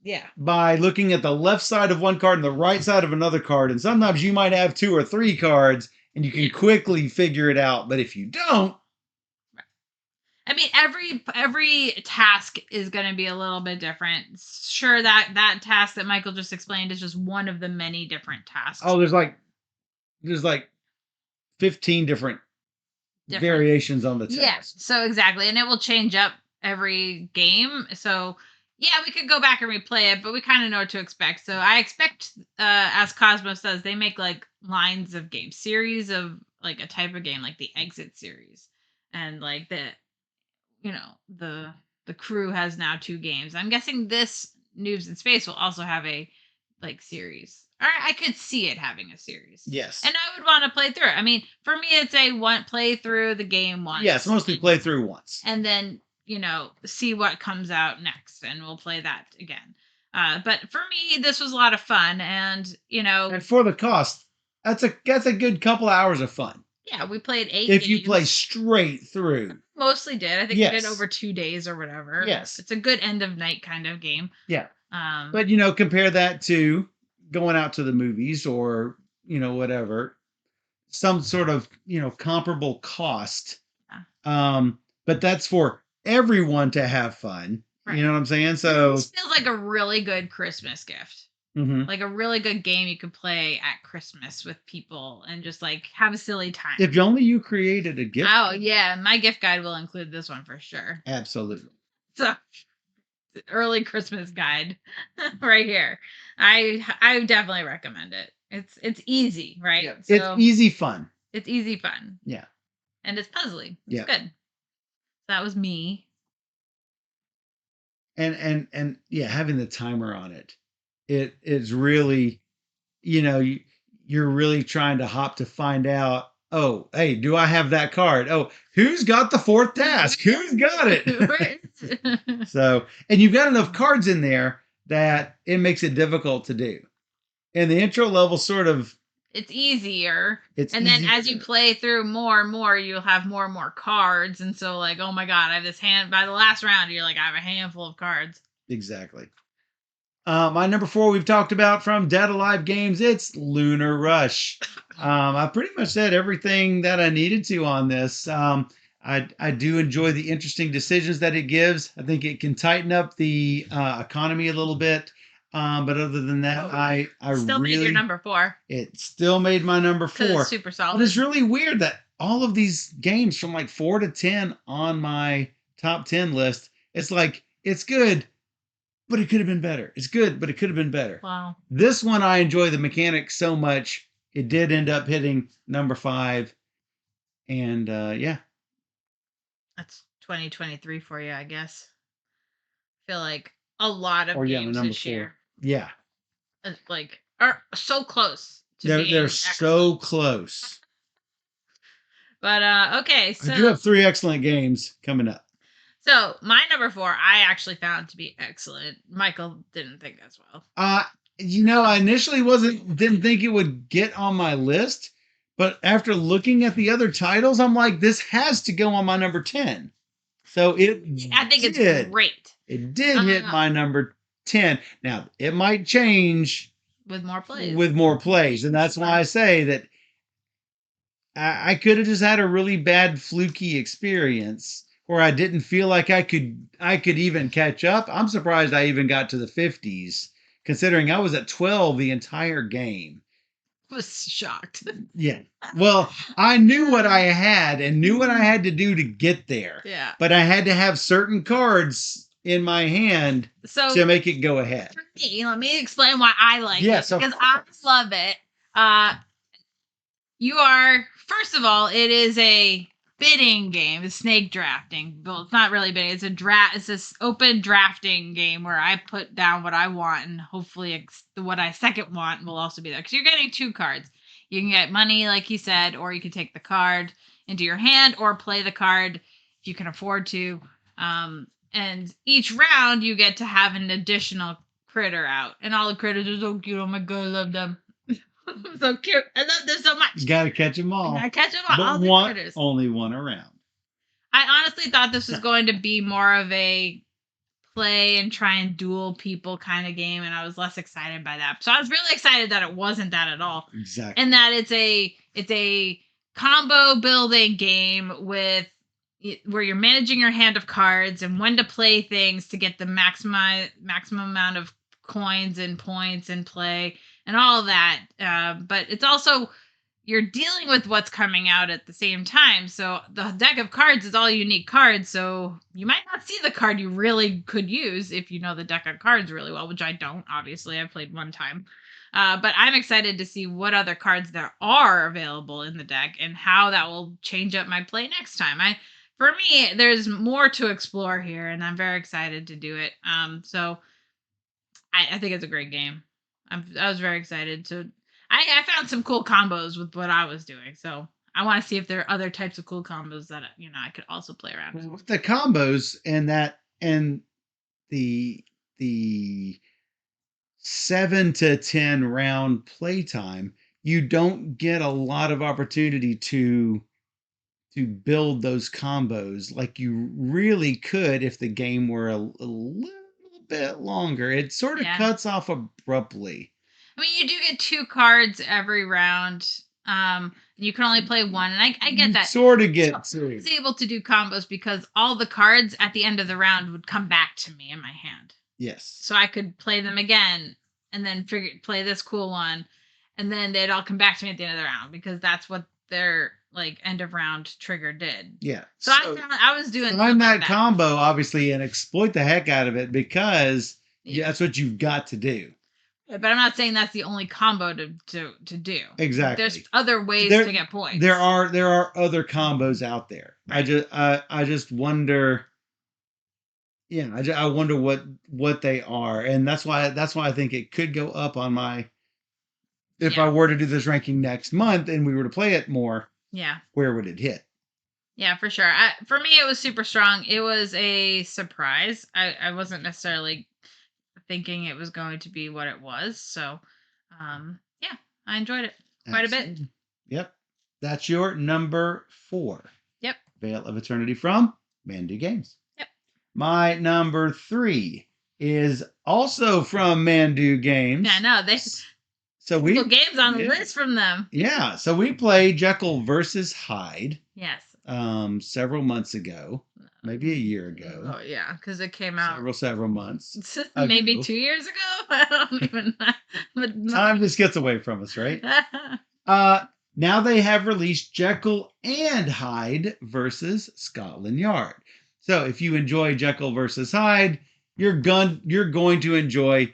Yeah. By looking at the left side of one card and the right side of another card, and sometimes you might have 2 or 3 cards, and you can quickly figure it out. But if you don't, I mean, every task is going to be a little bit different. Sure, that task that Michael just explained is just one of the many different tasks. Oh, there's like 15 different variations on the task. Yeah, so exactly. And it will change up every game. So, yeah, we could go back and replay it, but we kind of know what to expect. So I expect, as Cosmos says, they make like lines of games, series of like a type of game, like the Exit series. And like the crew has now 2 games. I'm guessing this Noobs in Space will also have a like series. Or I could see it having a series. Yes. And I would want to play through it. I mean, for me, it's play through the game once. Yes, mostly play through once. And then, see what comes out next, and we'll play that again. But for me, this was a lot of fun, and, And for the cost, that's a good couple hours of fun. Yeah, we played 8 if games. you play straight through. Mostly did. I think we did over 2 days or whatever. Yes. It's a good end of night kind of game. Yeah. But, compare that to going out to the movies or, whatever. Some sort of, comparable cost. Yeah. But that's for everyone to have fun. Right. You know what I'm saying? So this feels like a really good Christmas gift. Mm-hmm. Like a really good game you could play at Christmas with people and just like have a silly time. If only you created a gift. Oh, yeah. My gift guide will include this one for sure. Absolutely. So, early Christmas guide right here. I definitely recommend it. It's easy, right? Yeah. So It's easy fun. it's easy fun. Yeah. And it's puzzly. It's Yeah. good. That was me. And yeah, having the timer on it, it's really, you're really trying to hop to find out, oh, hey, do I have that card? Oh, who's got the fourth task? Who's got it? So, and you've got enough cards in there that it makes it difficult to do. And the intro level sort of, it's easier. it's and then easier. as you play through more and more, you'll have more and more cards. And so like, oh my God, I have this hand. By the last round, you're like, I have a handful of cards. Exactly. My number 4 we've talked about from Dead Alive Games. It's Lunar Rush. I pretty much said everything that I needed to on this. I do enjoy the interesting decisions that it gives. I think it can tighten up the economy a little bit. But other than that, I Still really made your number 4. It still made my number 4. It's super solid. But it's really weird that all of these games from like 4 to 10 on my top 10 list, it's like it's good, but it could have been better. It's good, but it could have been better. Wow. This one, I enjoy the mechanics so much. It did end up hitting number 5. And yeah. That's 2023 for you, I guess. I feel like a lot of games this year. Yeah. Like, are so close to They're so close. But okay, so I do have 3 excellent games coming up. So my number 4, I actually found to be excellent. Michael didn't think as well. I initially didn't think it would get on my list, but after looking at the other titles, I'm like, this has to go on my number 10. So I think it's great. It did hit my number 10. Now, it might change with more plays. And that's why I say that I could have just had a really bad fluky experience where I didn't feel like I could even catch up. I'm surprised I even got to the 50s, considering I was at 12 the entire game. I was shocked. Yeah. Well, I knew what I had and knew what I had to do to get there. Yeah. But I had to have certain cards in my hand to make it go ahead. For me, let me explain why I like it. Because I love it. First of all, it is a bidding game. It's snake drafting. Well, it's not really bidding. It's this open drafting game where I put down what I want, and hopefully what I second want will also be there. Because you're getting 2 cards. You can get money, like he said, or you can take the card into your hand or play the card if you can afford to. And each round you get to have an additional critter out. And all the critters are so cute. Oh my God, I love them. So cute. I love them so much. You gotta catch them all. But all the critters. Only one around. I honestly thought this was going to be more of a play and try and duel people kind of game, and I was less excited by that. So I was really excited that it wasn't that at all. Exactly. And that it's a combo building game where you're managing your hand of cards and when to play things to get the maximum amount of coins and points in play and all of that. But it's also, you're dealing with what's coming out at the same time. So the deck of cards is all unique cards. So you might not see the card you really could use if you know the deck of cards really well, which I don't, obviously. I've played one time. But I'm excited to see what other cards there are available in the deck and how that will change up my play next time. For me, there's more to explore here, and I'm very excited to do it. So I think it's a great game. I was very excited to. I found some cool combos with what I was doing, so I want to see if there are other types of cool combos that I could also play around with. With the combos and the 7 to 10 round playtime, you don't get a lot of opportunity to build those combos like you really could if the game were a little bit longer. It sort of cuts off abruptly. I mean, you do get 2 cards every round. You can only play one, and I get that. Sort of get 2. I was able to do combos because all the cards at the end of the round would come back to me in my hand. Yes. So I could play them again, and then play this cool one, and then they'd all come back to me at the end of the round because that's what their end of round trigger did. Yeah. So I found I was doing find that combo obviously and exploit the heck out of it because that's what you've got to do. But I'm not saying that's the only combo to do. Exactly. There's other ways There- to get points. There are other combos out there. Right. I just wonder. Yeah, I wonder what they are, and that's why I think it could go up on my. If I were to do this ranking next month and we were to play it more, Yeah. where would it hit? Yeah, for sure. For me, it was super strong. It was a surprise. I wasn't necessarily thinking it was going to be what it was. So, yeah, I enjoyed it quite a bit. Yep. That's your number 4. Yep. Vale of Eternity from Mandu Games. Yep. My number 3 is also from Mandu Games. Yeah, no, they so we games on the list from them. Yeah, so we played Jekyll versus Hyde. Yes. Several months ago, maybe a year ago. Oh yeah, because it came out several months. Maybe 2 years ago. I don't even know. But Time just gets away from us, right? Now they have released Jekyll and Hyde versus Scotland Yard. So if you enjoy Jekyll versus Hyde, you're going to enjoy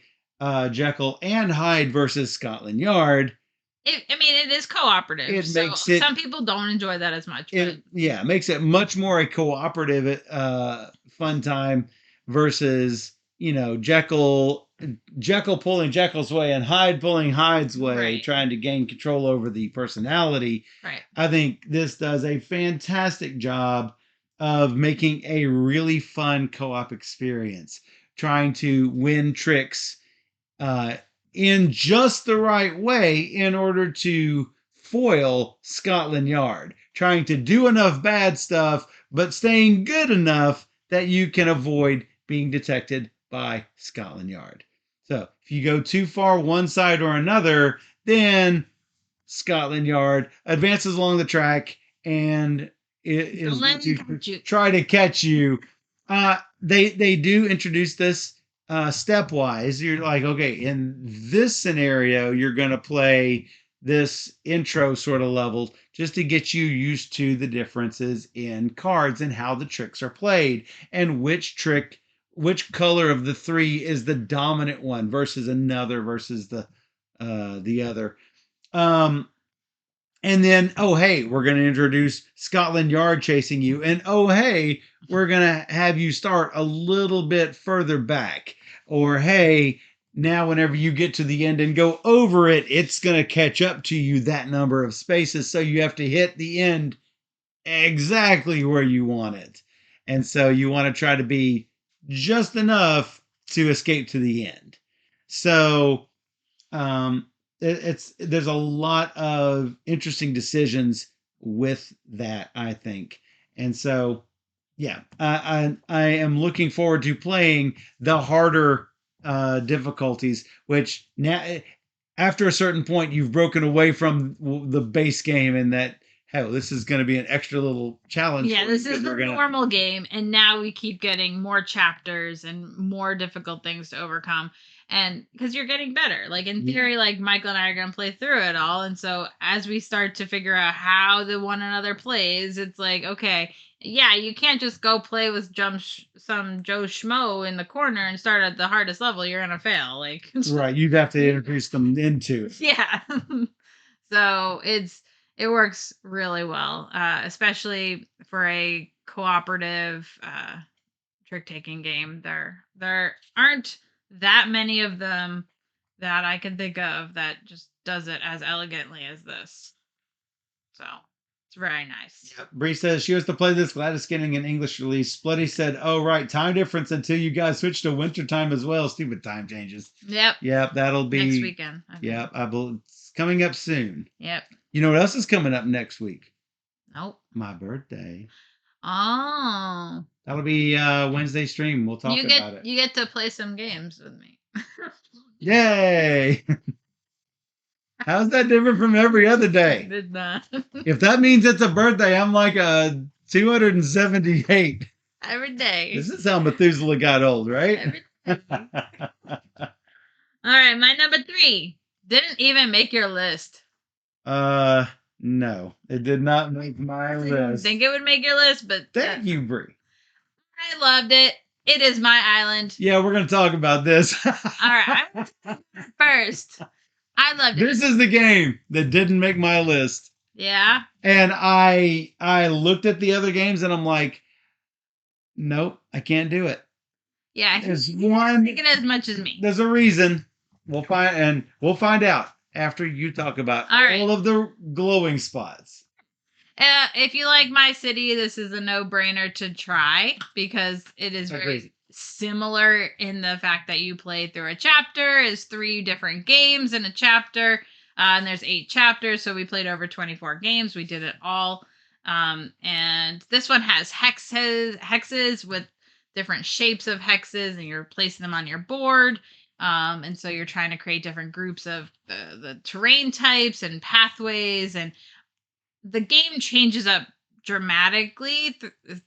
Jekyll and Hyde versus Scotland Yard. It is cooperative. It makes it. Some people don't enjoy that as much. It makes it much more a cooperative fun time versus Jekyll pulling Jekyll's way and Hyde pulling Hyde's way, right. Trying to gain control over the personality. Right. I think this does a fantastic job of making a really fun co-op experience, trying to win tricks in just the right way in order to foil Scotland Yard, trying to do enough bad stuff, but staying good enough that you can avoid being detected by Scotland Yard. So if you go too far one side or another, then Scotland Yard advances along the track and it is going to try to catch you. They do introduce this stepwise. You're like, okay, in this scenario, you're going to play this intro sort of level just to get you used to the differences in cards and how the tricks are played and which color of the 3 is the dominant one versus another versus the other. And then, oh, hey, we're going to introduce Scotland Yard chasing you. And oh, hey, we're going to have you start a little bit further back. Or, hey, now whenever you get to the end and go over it, it's going to catch up to you that number of spaces. So you have to hit the end exactly where you want it. And so you want to try to be just enough to escape to the end. So, there's a lot of interesting decisions with that, I think. And so, yeah, I am looking forward to playing the harder difficulties, which now after a certain point you've broken away from the base game and that, hell, this is going to be an extra little challenge. Yeah, this is the normal game, and now we keep getting more chapters and more difficult things to overcome. And because you're getting better, like in theory, like Michael and I are gonna play through it all, and so as we start to figure out how the one another plays, it's like, okay, yeah, you can't just go play with some Joe Schmo in the corner and start at the hardest level. You're gonna fail, like right. You'd have to introduce them into it. Yeah. So it works really well, especially for a cooperative trick taking game. There aren't that many of them that I can think of that just does it as elegantly as this. So it's very nice. Yep. Bree says she was to play this. Glad it's getting an English release. Splitty said, "Oh right, time difference until you guys switch to winter time as well. Stupid time changes." Yep. That'll be next weekend. Yep, I believe it's coming up soon. Yep. You know what else is coming up next week? Nope. My birthday. Oh. That'll be Wednesday stream. We'll talk about it. You get to play some games with me. Yay! How's that different from every other day? Did not. If that means it's a birthday, I'm like a 278. Every day. This is how Methuselah got old, right? Every day. All right, my number 3 didn't even make your list. No, it did not make my list. I didn't think it would make your list, but thank you, Bree. I loved it. It is my island. Yeah, we're going to talk about this. All right, I'm first. I loved it. This is the game that didn't make my list. Yeah. And I looked at the other games and I'm like, nope, I can't do it. Yeah. There's He's one. thinking as much as me. There's a reason. We'll find out after you talk about all of the glowing spots. If you like my city, this is a no-brainer to try because it is very similar in the fact that you play through a chapter. Is 3 different games in a chapter, and there's 8 chapters. So we played over 24 games. We did it all, and this one has hexes with different shapes of hexes, and you're placing them on your board. And so you're trying to create different groups of the terrain types and pathways, and the game changes up dramatically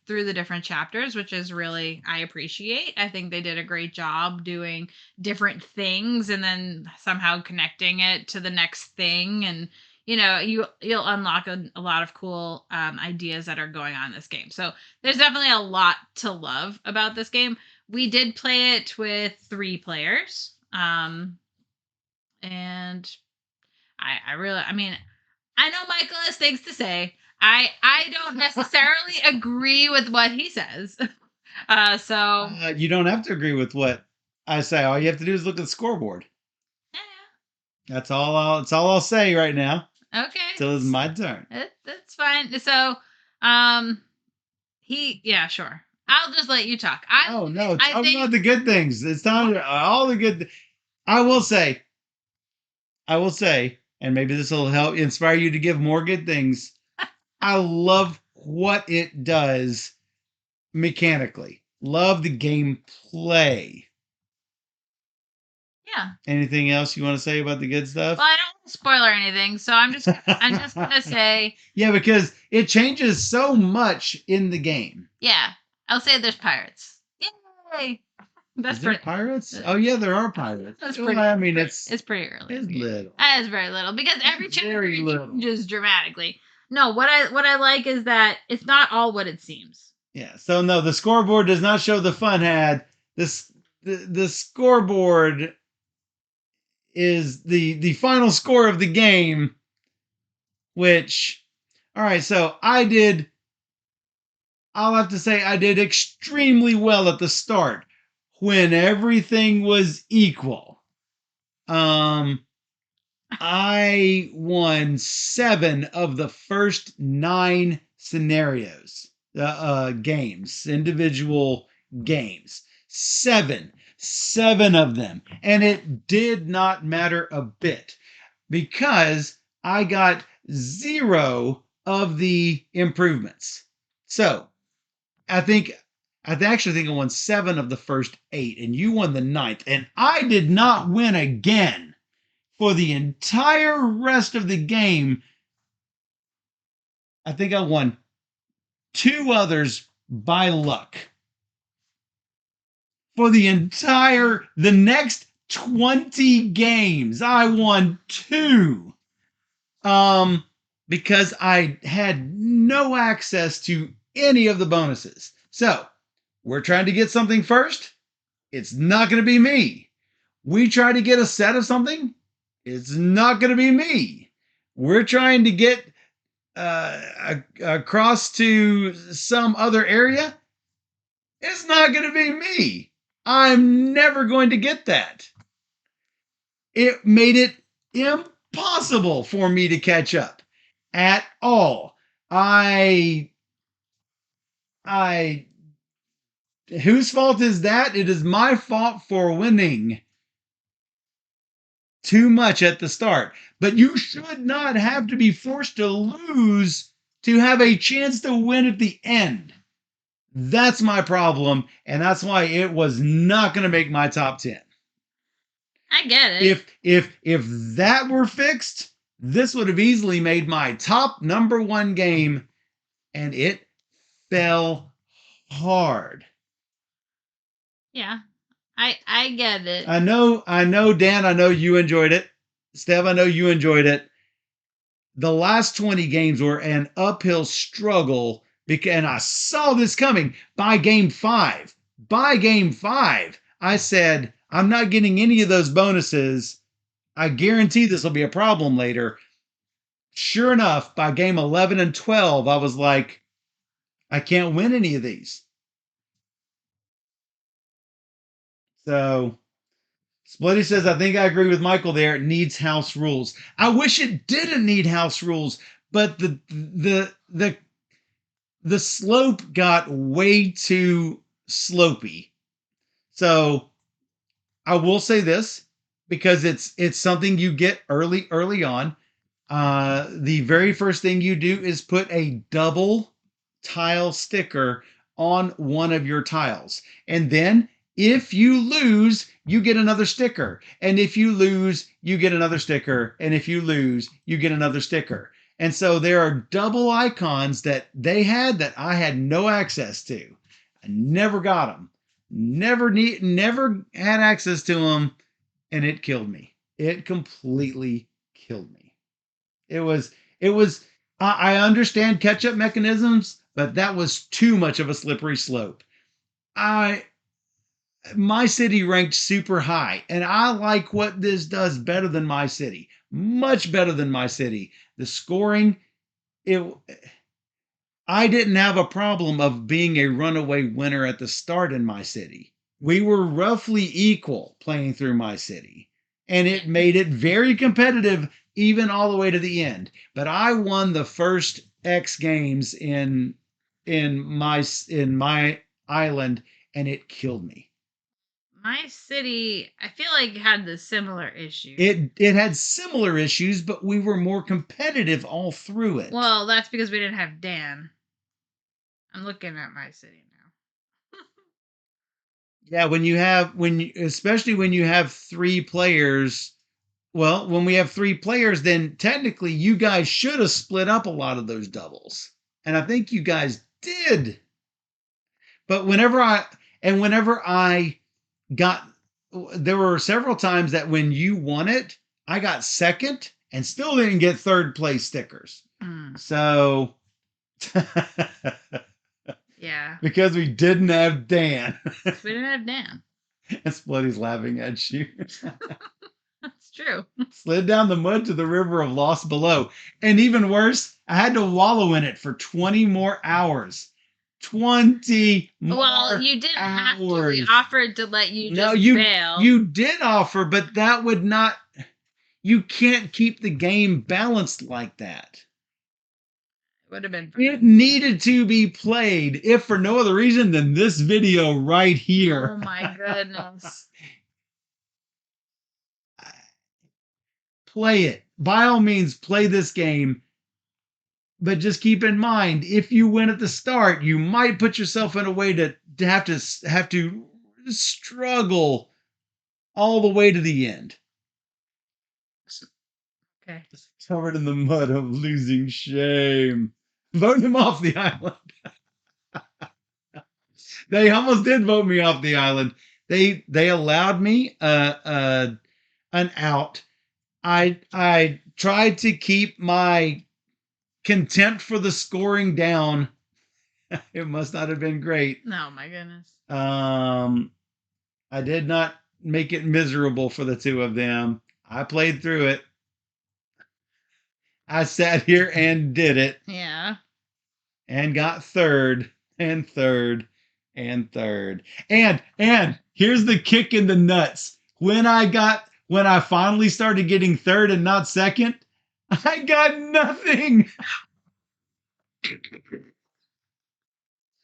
through the different chapters, which is really, I appreciate. I think they did a great job doing different things and then somehow connecting it to the next thing. And you'll unlock a lot of cool ideas that are going on in this game. So there's definitely a lot to love about this game. We did play it with 3 players, and I know Michael has things to say. I don't necessarily agree with what he says. So you don't have to agree with what I say. All you have to do is look at the scoreboard. Yeah. That's all I'll say right now. Okay. Till it's my turn. That's fine. So, sure. I'll just let you talk. No, talk about the good things. It's not all the good. I will say, and maybe this will help inspire you to give more good things. I love what it does mechanically. Love the gameplay. Yeah. Anything else you want to say about the good stuff? Well, I don't want to spoil or anything, so I'm just gonna say. Yeah, because it changes so much in the game. Yeah, I'll say there's pirates. Yay! Is there pirates? Oh yeah, there are pirates. That's pretty. I mean, it's pretty early. It's little. It's very little because every chapter changes dramatically. No, what I like is that it's not all what it seems. Yeah. So no, the scoreboard does not show the fun had. The scoreboard is the final score of the game. Which, all right. So I'll have to say I did extremely well at the start when everything was equal. I won 7 of the first 9 scenarios, games, individual games. 7 of them. And it did not matter a bit because I got 0 of the improvements. So I actually think I won 7 of the first 8, and you won the 9th, and I did not win again for the entire rest of the game. I think I won 2 others by luck. For the next 20 games, I won 2. Because I had no access to any of the bonuses. So, we're trying to get something first. It's not going to be me. We try to get a set of something. It's not going to be me. We're trying to get across to some other area. It's not going to be me. I'm never going to get that. It made it impossible for me to catch up at all. Whose fault is that? It is my fault for winning too much at the start. But you should not have to be forced to lose to have a chance to win at the end. That's my problem, and that's why it was not going to make my top 10. I get it. If that were fixed, this would have easily made my top number 1 game, and it fell hard. Yeah. I get it. I know, Dan, I know you enjoyed it. Steph, I know you enjoyed it. The last 20 games were an uphill struggle, and I saw this coming. By game 5, By game 5, I said, I'm not getting any of those bonuses. I guarantee this will be a problem later. Sure enough, by game 11 and 12, I was like, I can't win any of these. So Splitty says, I think I agree with Michael there. It needs house rules. I wish it didn't need house rules, but the slope got way too slopey. So I will say this because it's something you get early on. The very first thing you do is put a double tile sticker on one of your tiles. And then if you lose, you get another sticker. And if you lose, you get another sticker. And if you lose, you get another sticker. And so there are double icons that they had that I had no access to. I never got them. Never had access to them, and it killed me. It completely killed me. It was I understand catch-up mechanisms, but that was too much of a slippery slope. My city ranked super high, and I like what this does better than my city. Much better than my city. The scoring, I didn't have a problem of being a runaway winner at the start in my city. We were roughly equal playing through my city, and it made it very competitive even all the way to the end. But I won the first X games in my island, and it killed me. My city, I feel like, had the similar issue. It had similar issues, but we were more competitive all through it. Well, that's because we didn't have Dan. I'm looking at my city now. Yeah, especially when you have 3 players. Well, when we have 3 players, then technically you guys should have split up a lot of those doubles. And I think you guys did. But whenever I got, there were several times that when you won it, I got second and still didn't get third place stickers. So yeah, because we didn't have Dan. We didn't have Dan. And Splitty's laughing at you. That's true. Slid down the mud to the river of lost below. And even worse, I had to wallow in it for 20 more hours. 20 more Well, you didn't have to. We hours. offered to let you just bail. You did offer, but that would not. You can't keep the game balanced like that. It would have been. It needed to be played, if for no other reason than this video right here. Oh my goodness. Play it. By all means, play this game. But just keep in mind, if you win at the start, you might put yourself in a way to have to struggle all the way to the end. Okay. Covered in the mud of losing shame. Vote him off the island. They almost did vote me off the island. They allowed me an out. I tried to keep my contempt for the scoring down. It must not have been great. No, my goodness. I did not make it miserable for the two of them. I played through it. I sat here and did it. Yeah. And got third and third and third. And here's the kick in the nuts. When I finally started getting third and not second, I got nothing.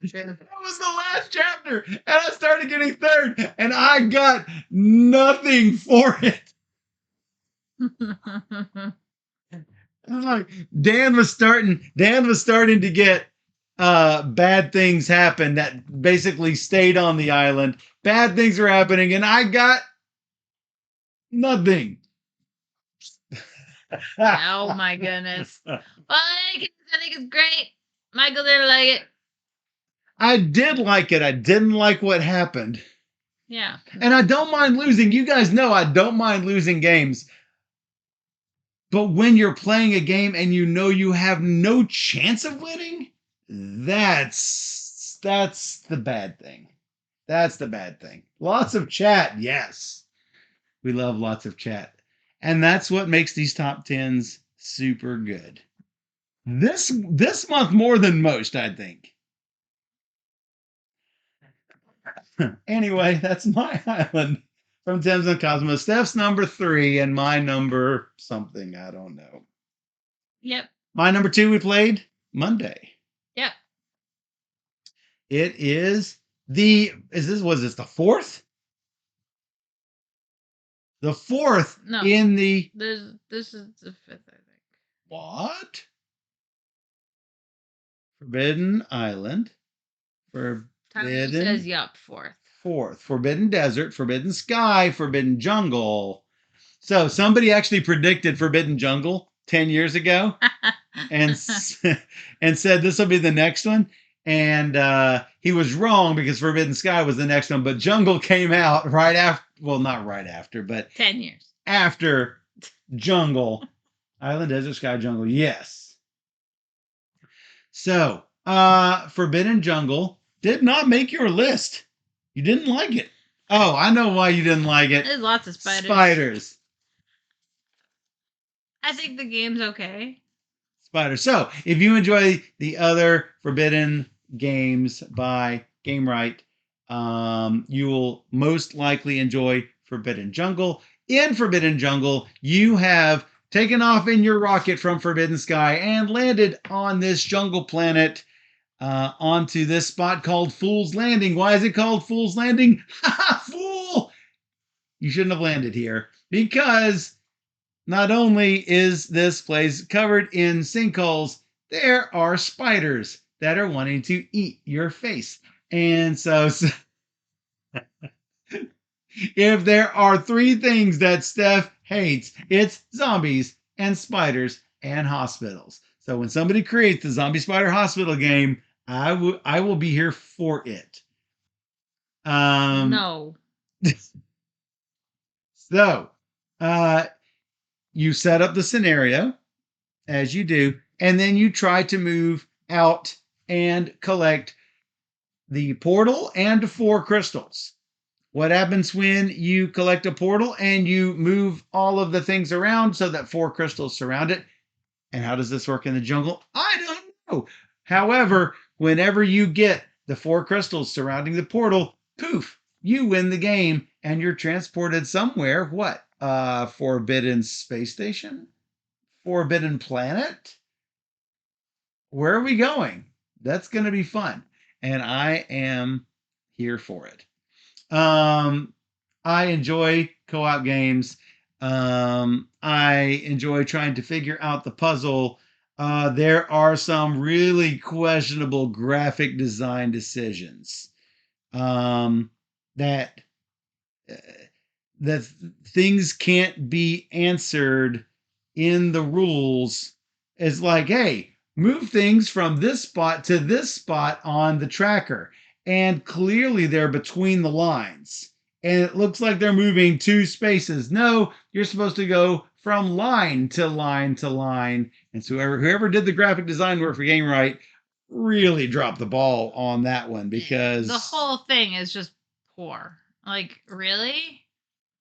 That was the last chapter, and I started getting third, and I got nothing for it. Like Dan was starting to get bad things happen that basically stayed on the island. Bad things were happening, and I got nothing. Oh my goodness. Well, I think it's great. Michael didn't like it. I did like it. I didn't like what happened. Yeah. And I don't mind losing. You guys know I don't mind losing games. But when you're playing a game and you know you have no chance of winning, that's the bad thing. That's the bad thing. Lots of chat, yes. We love lots of chat. And that's what makes these top 10s super good. This month more than most, I think. Anyway, that's my island from Thames and Cosmos. Steph's number 3 and my number something. I don't know. Yep. My number 2 we played Monday. Yep. It is was this the 4th? The 4th No. in the This is the 5th, I think. what? Forbidden Island. Tommy says yup, 4th. 4th. Forbidden Desert, Forbidden Sky, Forbidden Jungle. So somebody actually predicted Forbidden Jungle 10 years ago and said this will be the next one. And he was wrong because Forbidden Sky was the next one, but Jungle came out right after, well, not right after, but 10 years. After Jungle. Island, Desert, Sky, Jungle. Yes. So, Forbidden Jungle did not make your list. You didn't like it. Oh, I know why you didn't like it. There's lots of spiders. Spiders. I think the game's okay. Spiders. So, if you enjoy the other Forbidden games by GameRight, you will most likely enjoy Forbidden Jungle. In Forbidden Jungle, you have taken off in your rocket from Forbidden Sky and landed on this jungle planet onto this spot called Fool's Landing. Why is it called Fool's Landing? Ha! Fool! You shouldn't have landed here because not only is this place covered in sinkholes, there are spiders that are wanting to eat your face. And so if there are 3 things that Steph hates, it's zombies and spiders and hospitals. So when somebody creates the Zombie Spider Hospital game, I will be here for it. No. So, you set up the scenario as you do, and then you try to move out and collect the portal and 4 crystals. What happens when you collect a portal and you move all of the things around so that 4 crystals surround it? And how does this work in the jungle? I don't know. However, whenever you get the 4 crystals surrounding the portal, poof, you win the game and you're transported somewhere. What? Forbidden Space Station? Forbidden Planet? Where are we going? That's going to be fun. And I am here for it. I enjoy co-op games. I enjoy trying to figure out the puzzle. There are some really questionable graphic design decisions that things can't be answered in the rules. It's like, hey, move things from this spot to this spot on the tracker. And clearly they're between the lines. And it looks like they're moving 2 spaces. No, you're supposed to go from line to line to line. And so whoever did the graphic design work for GameRight really dropped the ball on that one because the whole thing is just poor. Like, really?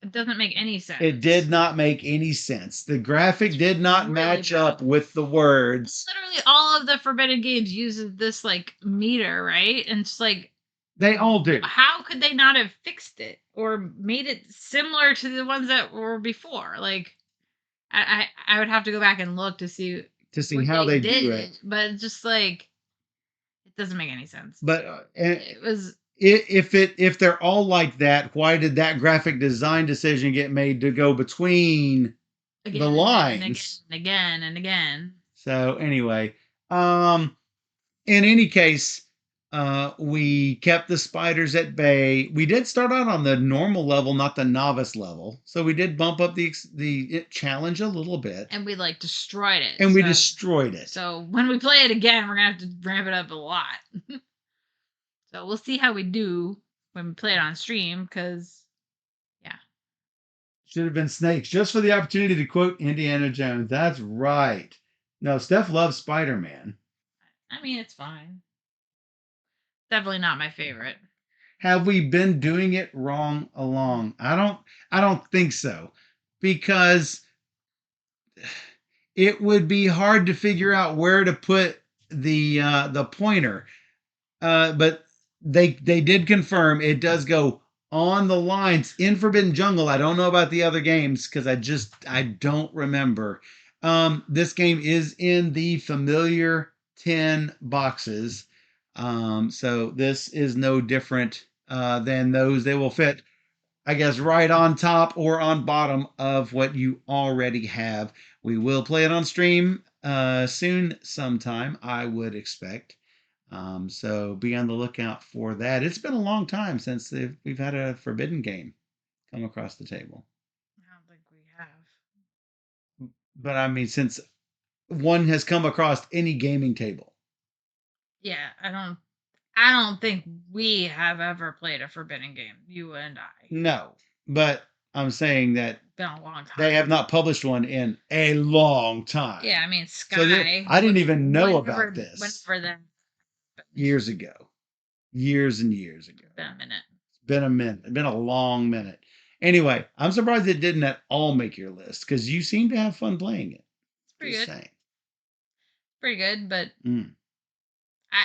It doesn't make any sense. It did not make any sense. The graphic did not really match up with the words. Literally all of the Forbidden games uses this like meter, right? And it's like they all do. How could they not have fixed it or made it similar to the ones that were before? Like I would have to go back and look to see how they do it. But just like it doesn't make any sense. But it was if they're all like that, why did that graphic design decision get made to go between the lines and again and again? So anyway, in any case, we kept the spiders at bay. We did start out on the normal level, not the novice level. So we did bump up the challenge a little bit. And we like destroyed it. And we destroyed it. So when we play it again, we're going to have to ramp it up a lot. So we'll see how we do when we play it on stream, because, yeah. Should have been snakes, just for the opportunity to quote Indiana Jones. That's right. No, Steph loves Spider-Man. I mean, it's fine. Definitely not my favorite. have we been doing it wrong along? I don't think so. Because it would be hard to figure out where to put the pointer. But they did confirm it does go on the lines in Forbidden Jungle. I don't know about the other games because I don't remember. This game is in the familiar 10 boxes. So this is no different than those. They will fit, I guess, right on top or on bottom of what you already have. We will play it on stream soon, sometime, I would expect. So be on the lookout for that. It's been a long time since we've had a Forbidden game come across the table. I don't think we have. But I mean, since one has come across any gaming table. Yeah, I don't think we have ever played a Forbidden game. You and I. No, but I'm saying that Been a long time. they have not published one in a long time. Yeah, I mean Sky. So I didn't even know about this. Whenever then. Years ago. Years and years ago. Been a minute. It's been a minute. It's been a long minute. Anyway, I'm surprised it didn't at all make your list because you seem to have fun playing it. It's pretty Just good. saying. Pretty good, but I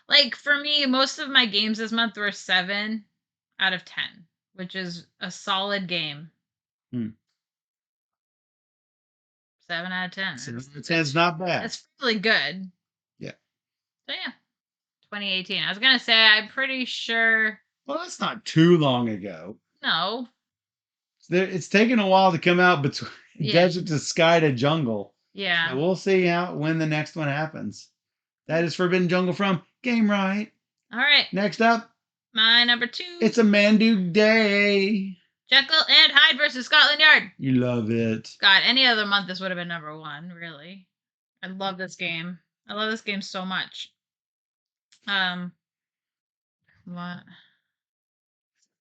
like for me, most of my games this month were 7 out of 10, which is a solid game. 7 out of 10. 7 out of 10 is not bad. That's really good. Yeah. So yeah, 2018. I was gonna say I'm pretty sure. Well, that's not too long ago. No. It's taken a while to come out between Desert to Sky to Jungle. Yeah. So we'll see when the next one happens. That is Forbidden Jungle from Game Right. All right. Next up, my number 2. It's a Mandu Day. Jekyll and Hyde versus Scotland Yard. You love it. God, any other month this would have been number 1, really. I love this game. I love this game so much. What?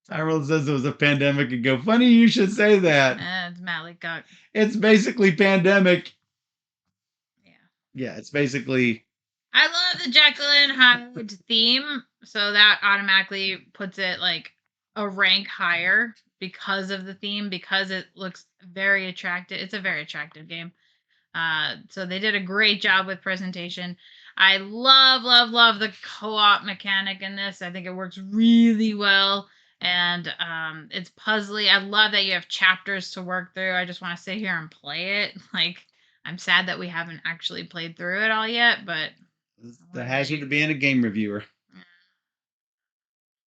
Tyrell says it was a pandemic ago. Funny you should say that. It's Matt Leacock. It's basically pandemic. Yeah. Yeah, it's basically. I love the Jekyll and Hyde theme, so that automatically puts it like a rank higher because of the theme, because it looks very attractive. It's a very attractive game. So they did a great job with presentation. I love the co-op mechanic in this. I think it works really well. And it's puzzly. I love that you have chapters to work through. I just want to sit here and play it. Like, I'm sad that we haven't actually played through it all yet, but the hazard of being a game reviewer.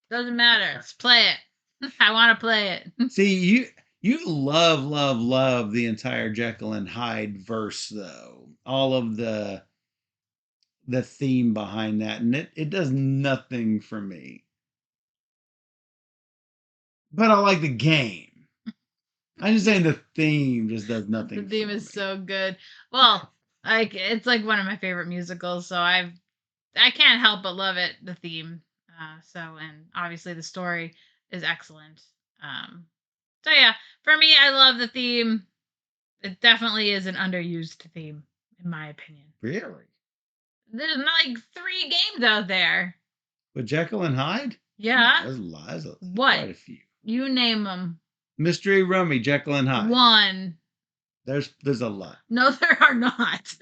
Doesn't matter. Let's play it. I want to play it. See, you love the entire Jekyll and Hyde verse, though. All of the theme behind that, and it does nothing for me. But I like the game. I'm just saying the theme just does nothing. The theme is so good. Well, like it's like one of my favorite musicals, so I can't help but love it. The theme, and obviously the story is excellent. So yeah, for me, I love the theme. It definitely is an underused theme, in my opinion. Really? There's like 3 games out there. With Jekyll and Hyde? Yeah. There's what? Quite a few. You name them. Mystery Rummy, Jekyll and Hyde. 1. There's a lot. No, there are not.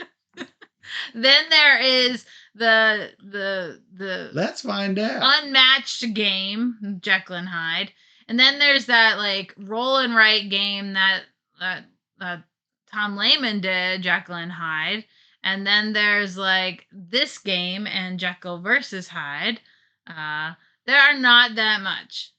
Then there is the Let's find out. Unmatched game, Jekyll and Hyde. And then there's that like roll and write game that Tom Lehman did, Jekyll and Hyde. And then there's like this game and Jekyll versus Hyde. There are not that much.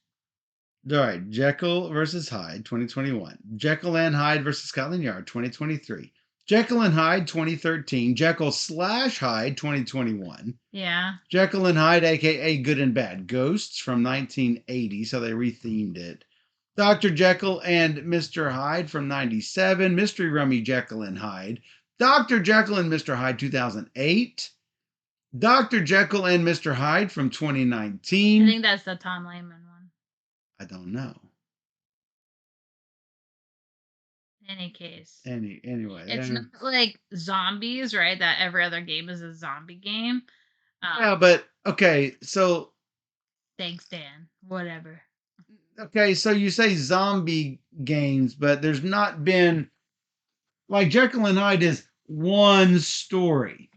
All right, Jekyll versus Hyde, 2021. Jekyll and Hyde versus Scotland Yard, 2023. Jekyll and Hyde, 2013. Jekyll/Hyde, 2021. Yeah. Jekyll and Hyde, a.k.a. Good and Bad Ghosts, from 1980, so they rethemed it. Dr. Jekyll and Mr. Hyde from 97. Mystery Rummy, Jekyll and Hyde. Dr. Jekyll and Mr. Hyde, 2008. Dr. Jekyll and Mr. Hyde from 2019. I think that's the Tom Lehman one. I don't know. Any case. Anyway. It's not like zombies, right? That every other game is a zombie game. Yeah, but okay, so Thanks, Dan. Whatever. Okay, so you say zombie games, but there's not been like Jekyll and Hyde is one story.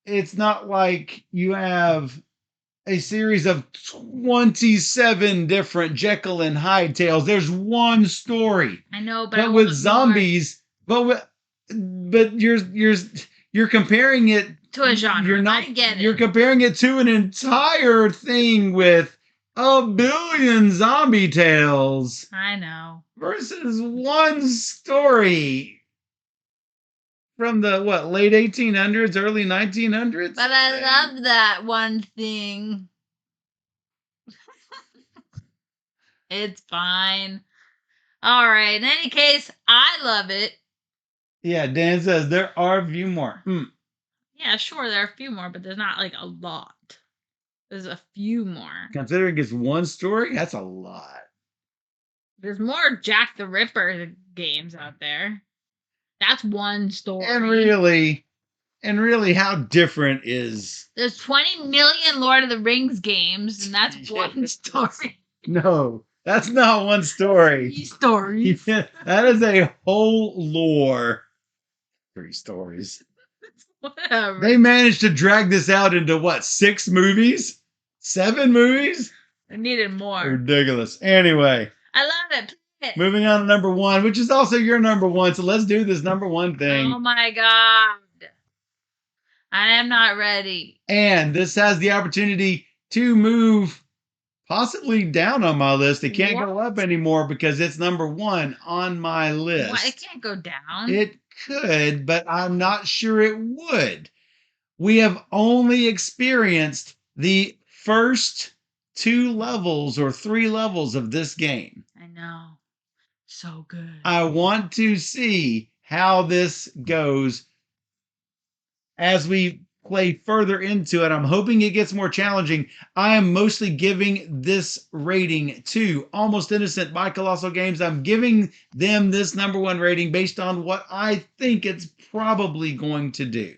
It's not like you have a series of 27 different Jekyll and Hyde tales. There's one story. I know, but I But with want zombies, but you're comparing it to a genre. You're not I get you're it. comparing it to an entire thing with a billion zombie tales I know. versus one story from the late 1800s, early 1900s. But I love that one thing. It's fine. All right. In any case, I love it. Yeah, Dan says there are a few more. Yeah, sure, there are a few more, but there's not like a lot. There's a few more. Considering it's one story, that's a lot. There's more Jack the Ripper games out there. That's one story. And really, how different is? There's 20 million Lord of the Rings games, and that's one story. No, that's not one story. 3 stories. Yeah, that is a whole lore. 3 stories. Whatever. They managed to drag this out into what, 6 movies? 7 movies? I needed more. Ridiculous. Anyway, I love it. moving on to number 1, which is also your number 1. So let's do this number 1 thing. Oh my god. I am not ready. And this has the opportunity to move possibly down on my list. It can't go up anymore because it's number 1 on my list. What? It can't go down. It could, but I'm not sure it would. We have only experienced the first 2 levels or 3 levels of this game. I know. So good. I want to see how this goes as we play further into it. I'm hoping it gets more challenging. I am mostly giving this rating to Almost Innocent by Colossal Games. I'm giving them this number 1 rating based on what I think it's probably going to do.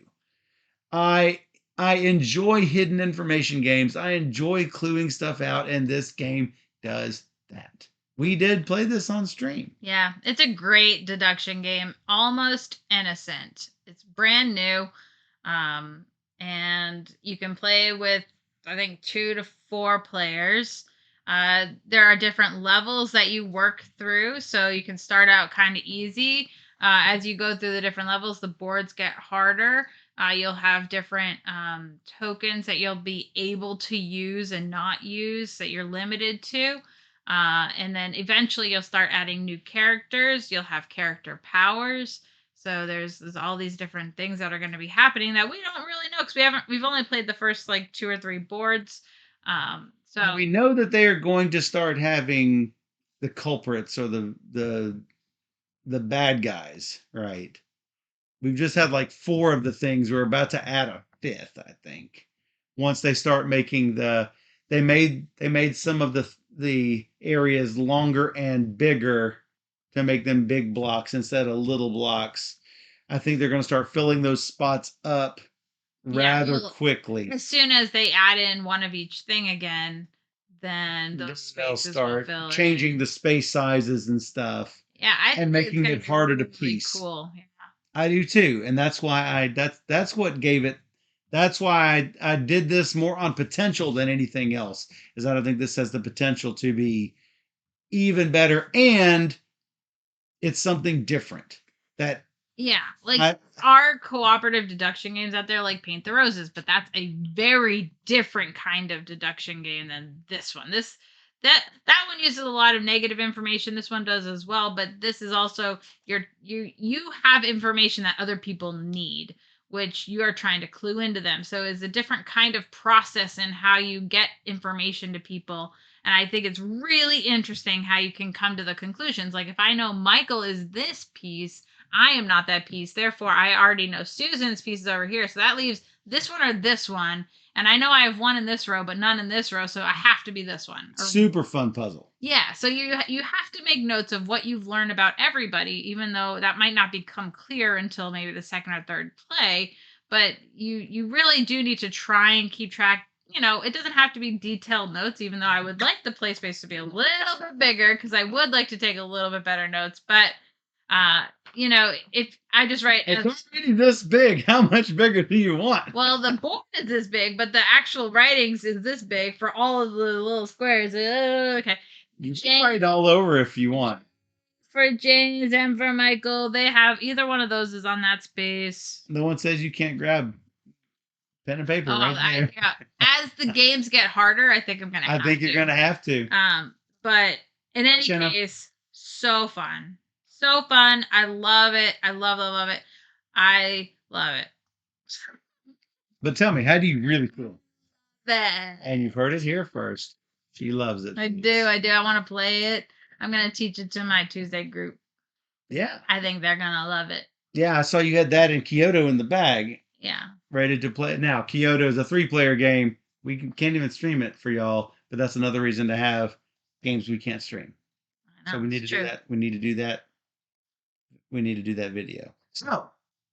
I enjoy hidden information games. I enjoy cluing stuff out, and this game does that. We did play this on stream. Yeah, it's a great deduction game. Almost Innocent. It's brand new. And you can play with, I think, 2 to 4 players. There are different levels that you work through, so you can start out kind of easy. As you go through the different levels, the boards get harder. You'll have different tokens that you'll be able to use and not use that you're limited to. And then eventually you'll start adding new characters. You'll have character powers. So there's all these different things that are going to be happening that we don't really know because we've only played the first like 2 or 3 boards. So we know that they are going to start having the culprits or the bad guys, right? We've just had like 4 of the things. We're about to add a 5th, I think. Once they start making they made some of the areas longer and bigger to make them big blocks instead of little blocks. I think they're going to start filling those spots up rather quickly. As soon as they add in one of each thing again, then those spaces will fill changing the space sizes and stuff. Yeah, and making it harder to piece. Cool. Yeah. I do too, and that's why that's what gave it. That's why I did this more on potential than anything else. Is that I think this has the potential to be even better, and it's something different. That our cooperative deduction games out there, like Paint the Roses, but that's a very different kind of deduction game than this one. That one uses a lot of negative information. This one does as well, but this is also you have information that other people need, which you are trying to clue into them. So it's a different kind of process in how you get information to people. And I think it's really interesting how you can come to the conclusions. Like if I know Michael is this piece, I am not that piece. Therefore, I already know Susan's piece is over here. So that leaves this one or this one. And I know I have 1 in this row, but none in this row. So I have to be this one. Super fun puzzle. Yeah. So you have to make notes of what you've learned about everybody, even though that might not become clear until maybe the second or third play. But you really do need to try and keep track it doesn't have to be detailed notes, even though I would like the play space to be a little bit bigger because I would like to take a little bit better notes. But, if I just write, It's already this big. How much bigger do you want? well, the board is this big, but the actual writings is this big for all of the little squares. Okay. You can write all over if you want. For James and for Michael, they have either one of those is on that space. No one says you can't grab pen and paper right there. Yeah. As the games get harder, I think I'm gonna. I think you're gonna have to. But in any case, so fun, so fun. I love it. I love it. I love it. But tell me, how do you really feel? That. And you've heard it here first. She loves it. I do. I want to play it. I'm gonna teach it to my Tuesday group. Yeah. I think they're gonna love it. Yeah, I saw you had that in Kyoto in the bag. Yeah. Ready to play it now. Kyoto is a 3-player game. We can't even stream it for y'all, but that's another reason to have games we can't stream. I know, so we need to do that. We need to do that. We need to do that video. So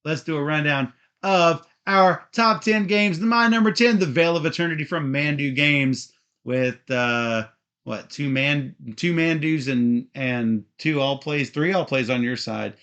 let's do a rundown of our top 10 games. My number 10, The Vale of Eternity from Mandu Games, with two Mandus and 2 all plays, 3 all plays on your side.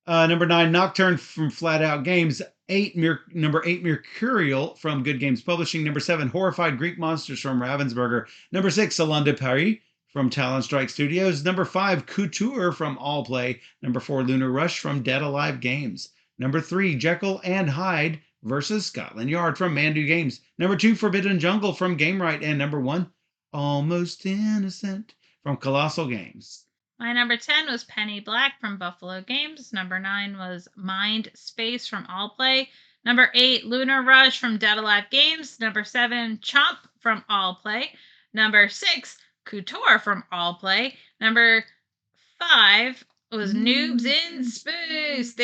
Number 9, Nocturne from Flat Out Games. Number 8, Mercurial from Good Games Publishing. Number 7, Horrified Greek Monsters from Ravensburger. Number 6, Salon de Paris from Talon Strike Studios. Number 5, Couture from All Play. Number 4, Lunar Rush from Dead Alive Games. Number 3, Jekyll and Hyde versus Scotland Yard from Mandu Games. Number 2, Forbidden Jungle from Gamewright. And number 1, Almost Innocent from Colossal Games. My number 10 was Penny Black from Buffalo Games. Number 9 was Mind Space from All Play. Number 8, Lunar Rush from Dead Alive Games. Number 7, Chomp from All Play. Number 6, Couture from All Play. Number 5 was Noobs in Space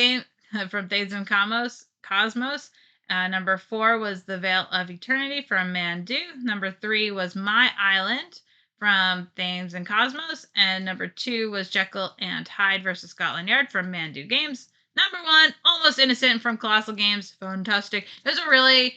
from Thales and Cosmos. Number 4 was The Vale of Eternity from Mandu. Number 3 was My Island from Thames and Cosmos. And number 2 was Jekyll and Hyde versus Scotland Yard from Mandu Games. Number 1, Almost Innocent from Colossal Games. Fantastic. It was a really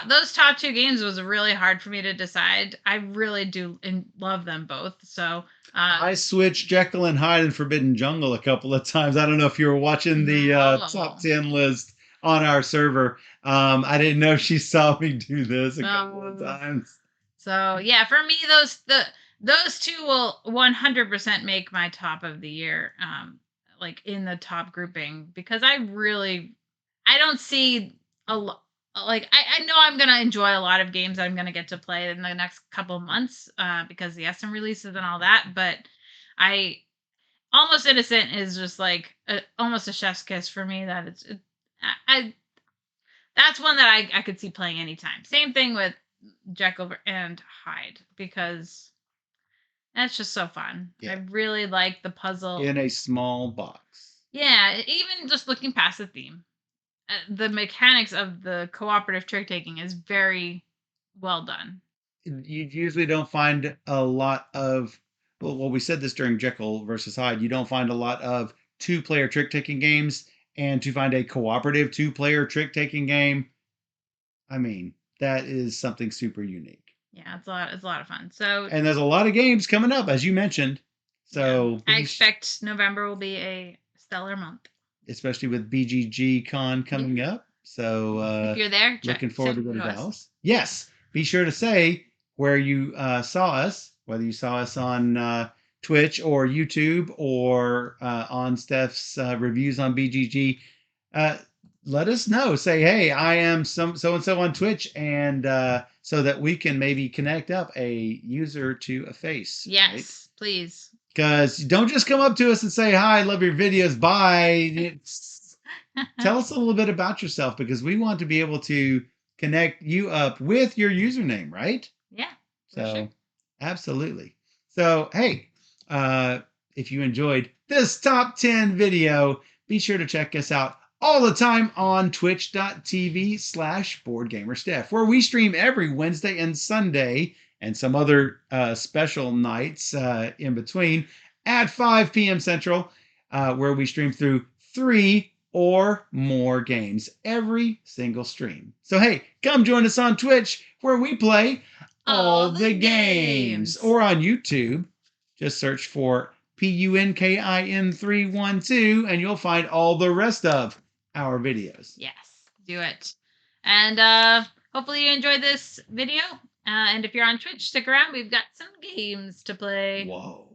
those top 2 games was really hard for me to decide. I really do love them both. So I switched Jekyll and Hyde and Forbidden Jungle a couple of times. I don't know if you were watching the top 10 list on our server. I didn't know she saw me do this a couple of times. So yeah, for me, those 2 will 100% make my top of the year, like in the top grouping, because I don't see a lot. Like I know I'm gonna enjoy a lot of games I'm gonna get to play in the next couple months, because the SM releases and all that. But Almost Innocent is just like almost a chef's kiss for me. That that's one that I could see playing anytime. Same thing with Jekyll and Hyde, because that's just so fun. Yeah. I really like the puzzle in a small box. Yeah, even just looking past the theme, the mechanics of the cooperative trick taking is very well done. You usually don't find a lot of we said this during Jekyll versus Hyde. You don't find a lot of 2-player trick taking games, and to find a cooperative 2-player trick taking game, I mean, that is something super unique. Yeah, it's a lot of fun. So, and there's a lot of games coming up, as you mentioned. So yeah, I expect November will be a stellar month, especially with BGG Con coming up. So if you're there, looking forward to going to Dallas. Yes, be sure to say where you saw us, whether you saw us on Twitch or YouTube or on Steph's reviews on BGG. Let us know. Say, hey, I am so-and-so on Twitch, and so that we can maybe connect up a user to a face. Yes, right? Please. Because don't just come up to us and say, hi, I love your videos, bye. Tell us a little bit about yourself, because we want to be able to connect you up with your username, right? Yeah. So, sure. Absolutely. So, hey, if you enjoyed this top 10 video, be sure to check us out all the time on twitch.tv/BoardGamerSteph, where we stream every Wednesday and Sunday and some other special nights in between at 5 p.m. Central, where we stream through 3 or more games every single stream. So hey, come join us on Twitch where we play all the games. Or on YouTube, just search for PUNKIN312 and you'll find all the rest of our videos. Yes, do it. And hopefully you enjoyed this video. And if you're on Twitch, stick around. We've got some games to play. Whoa.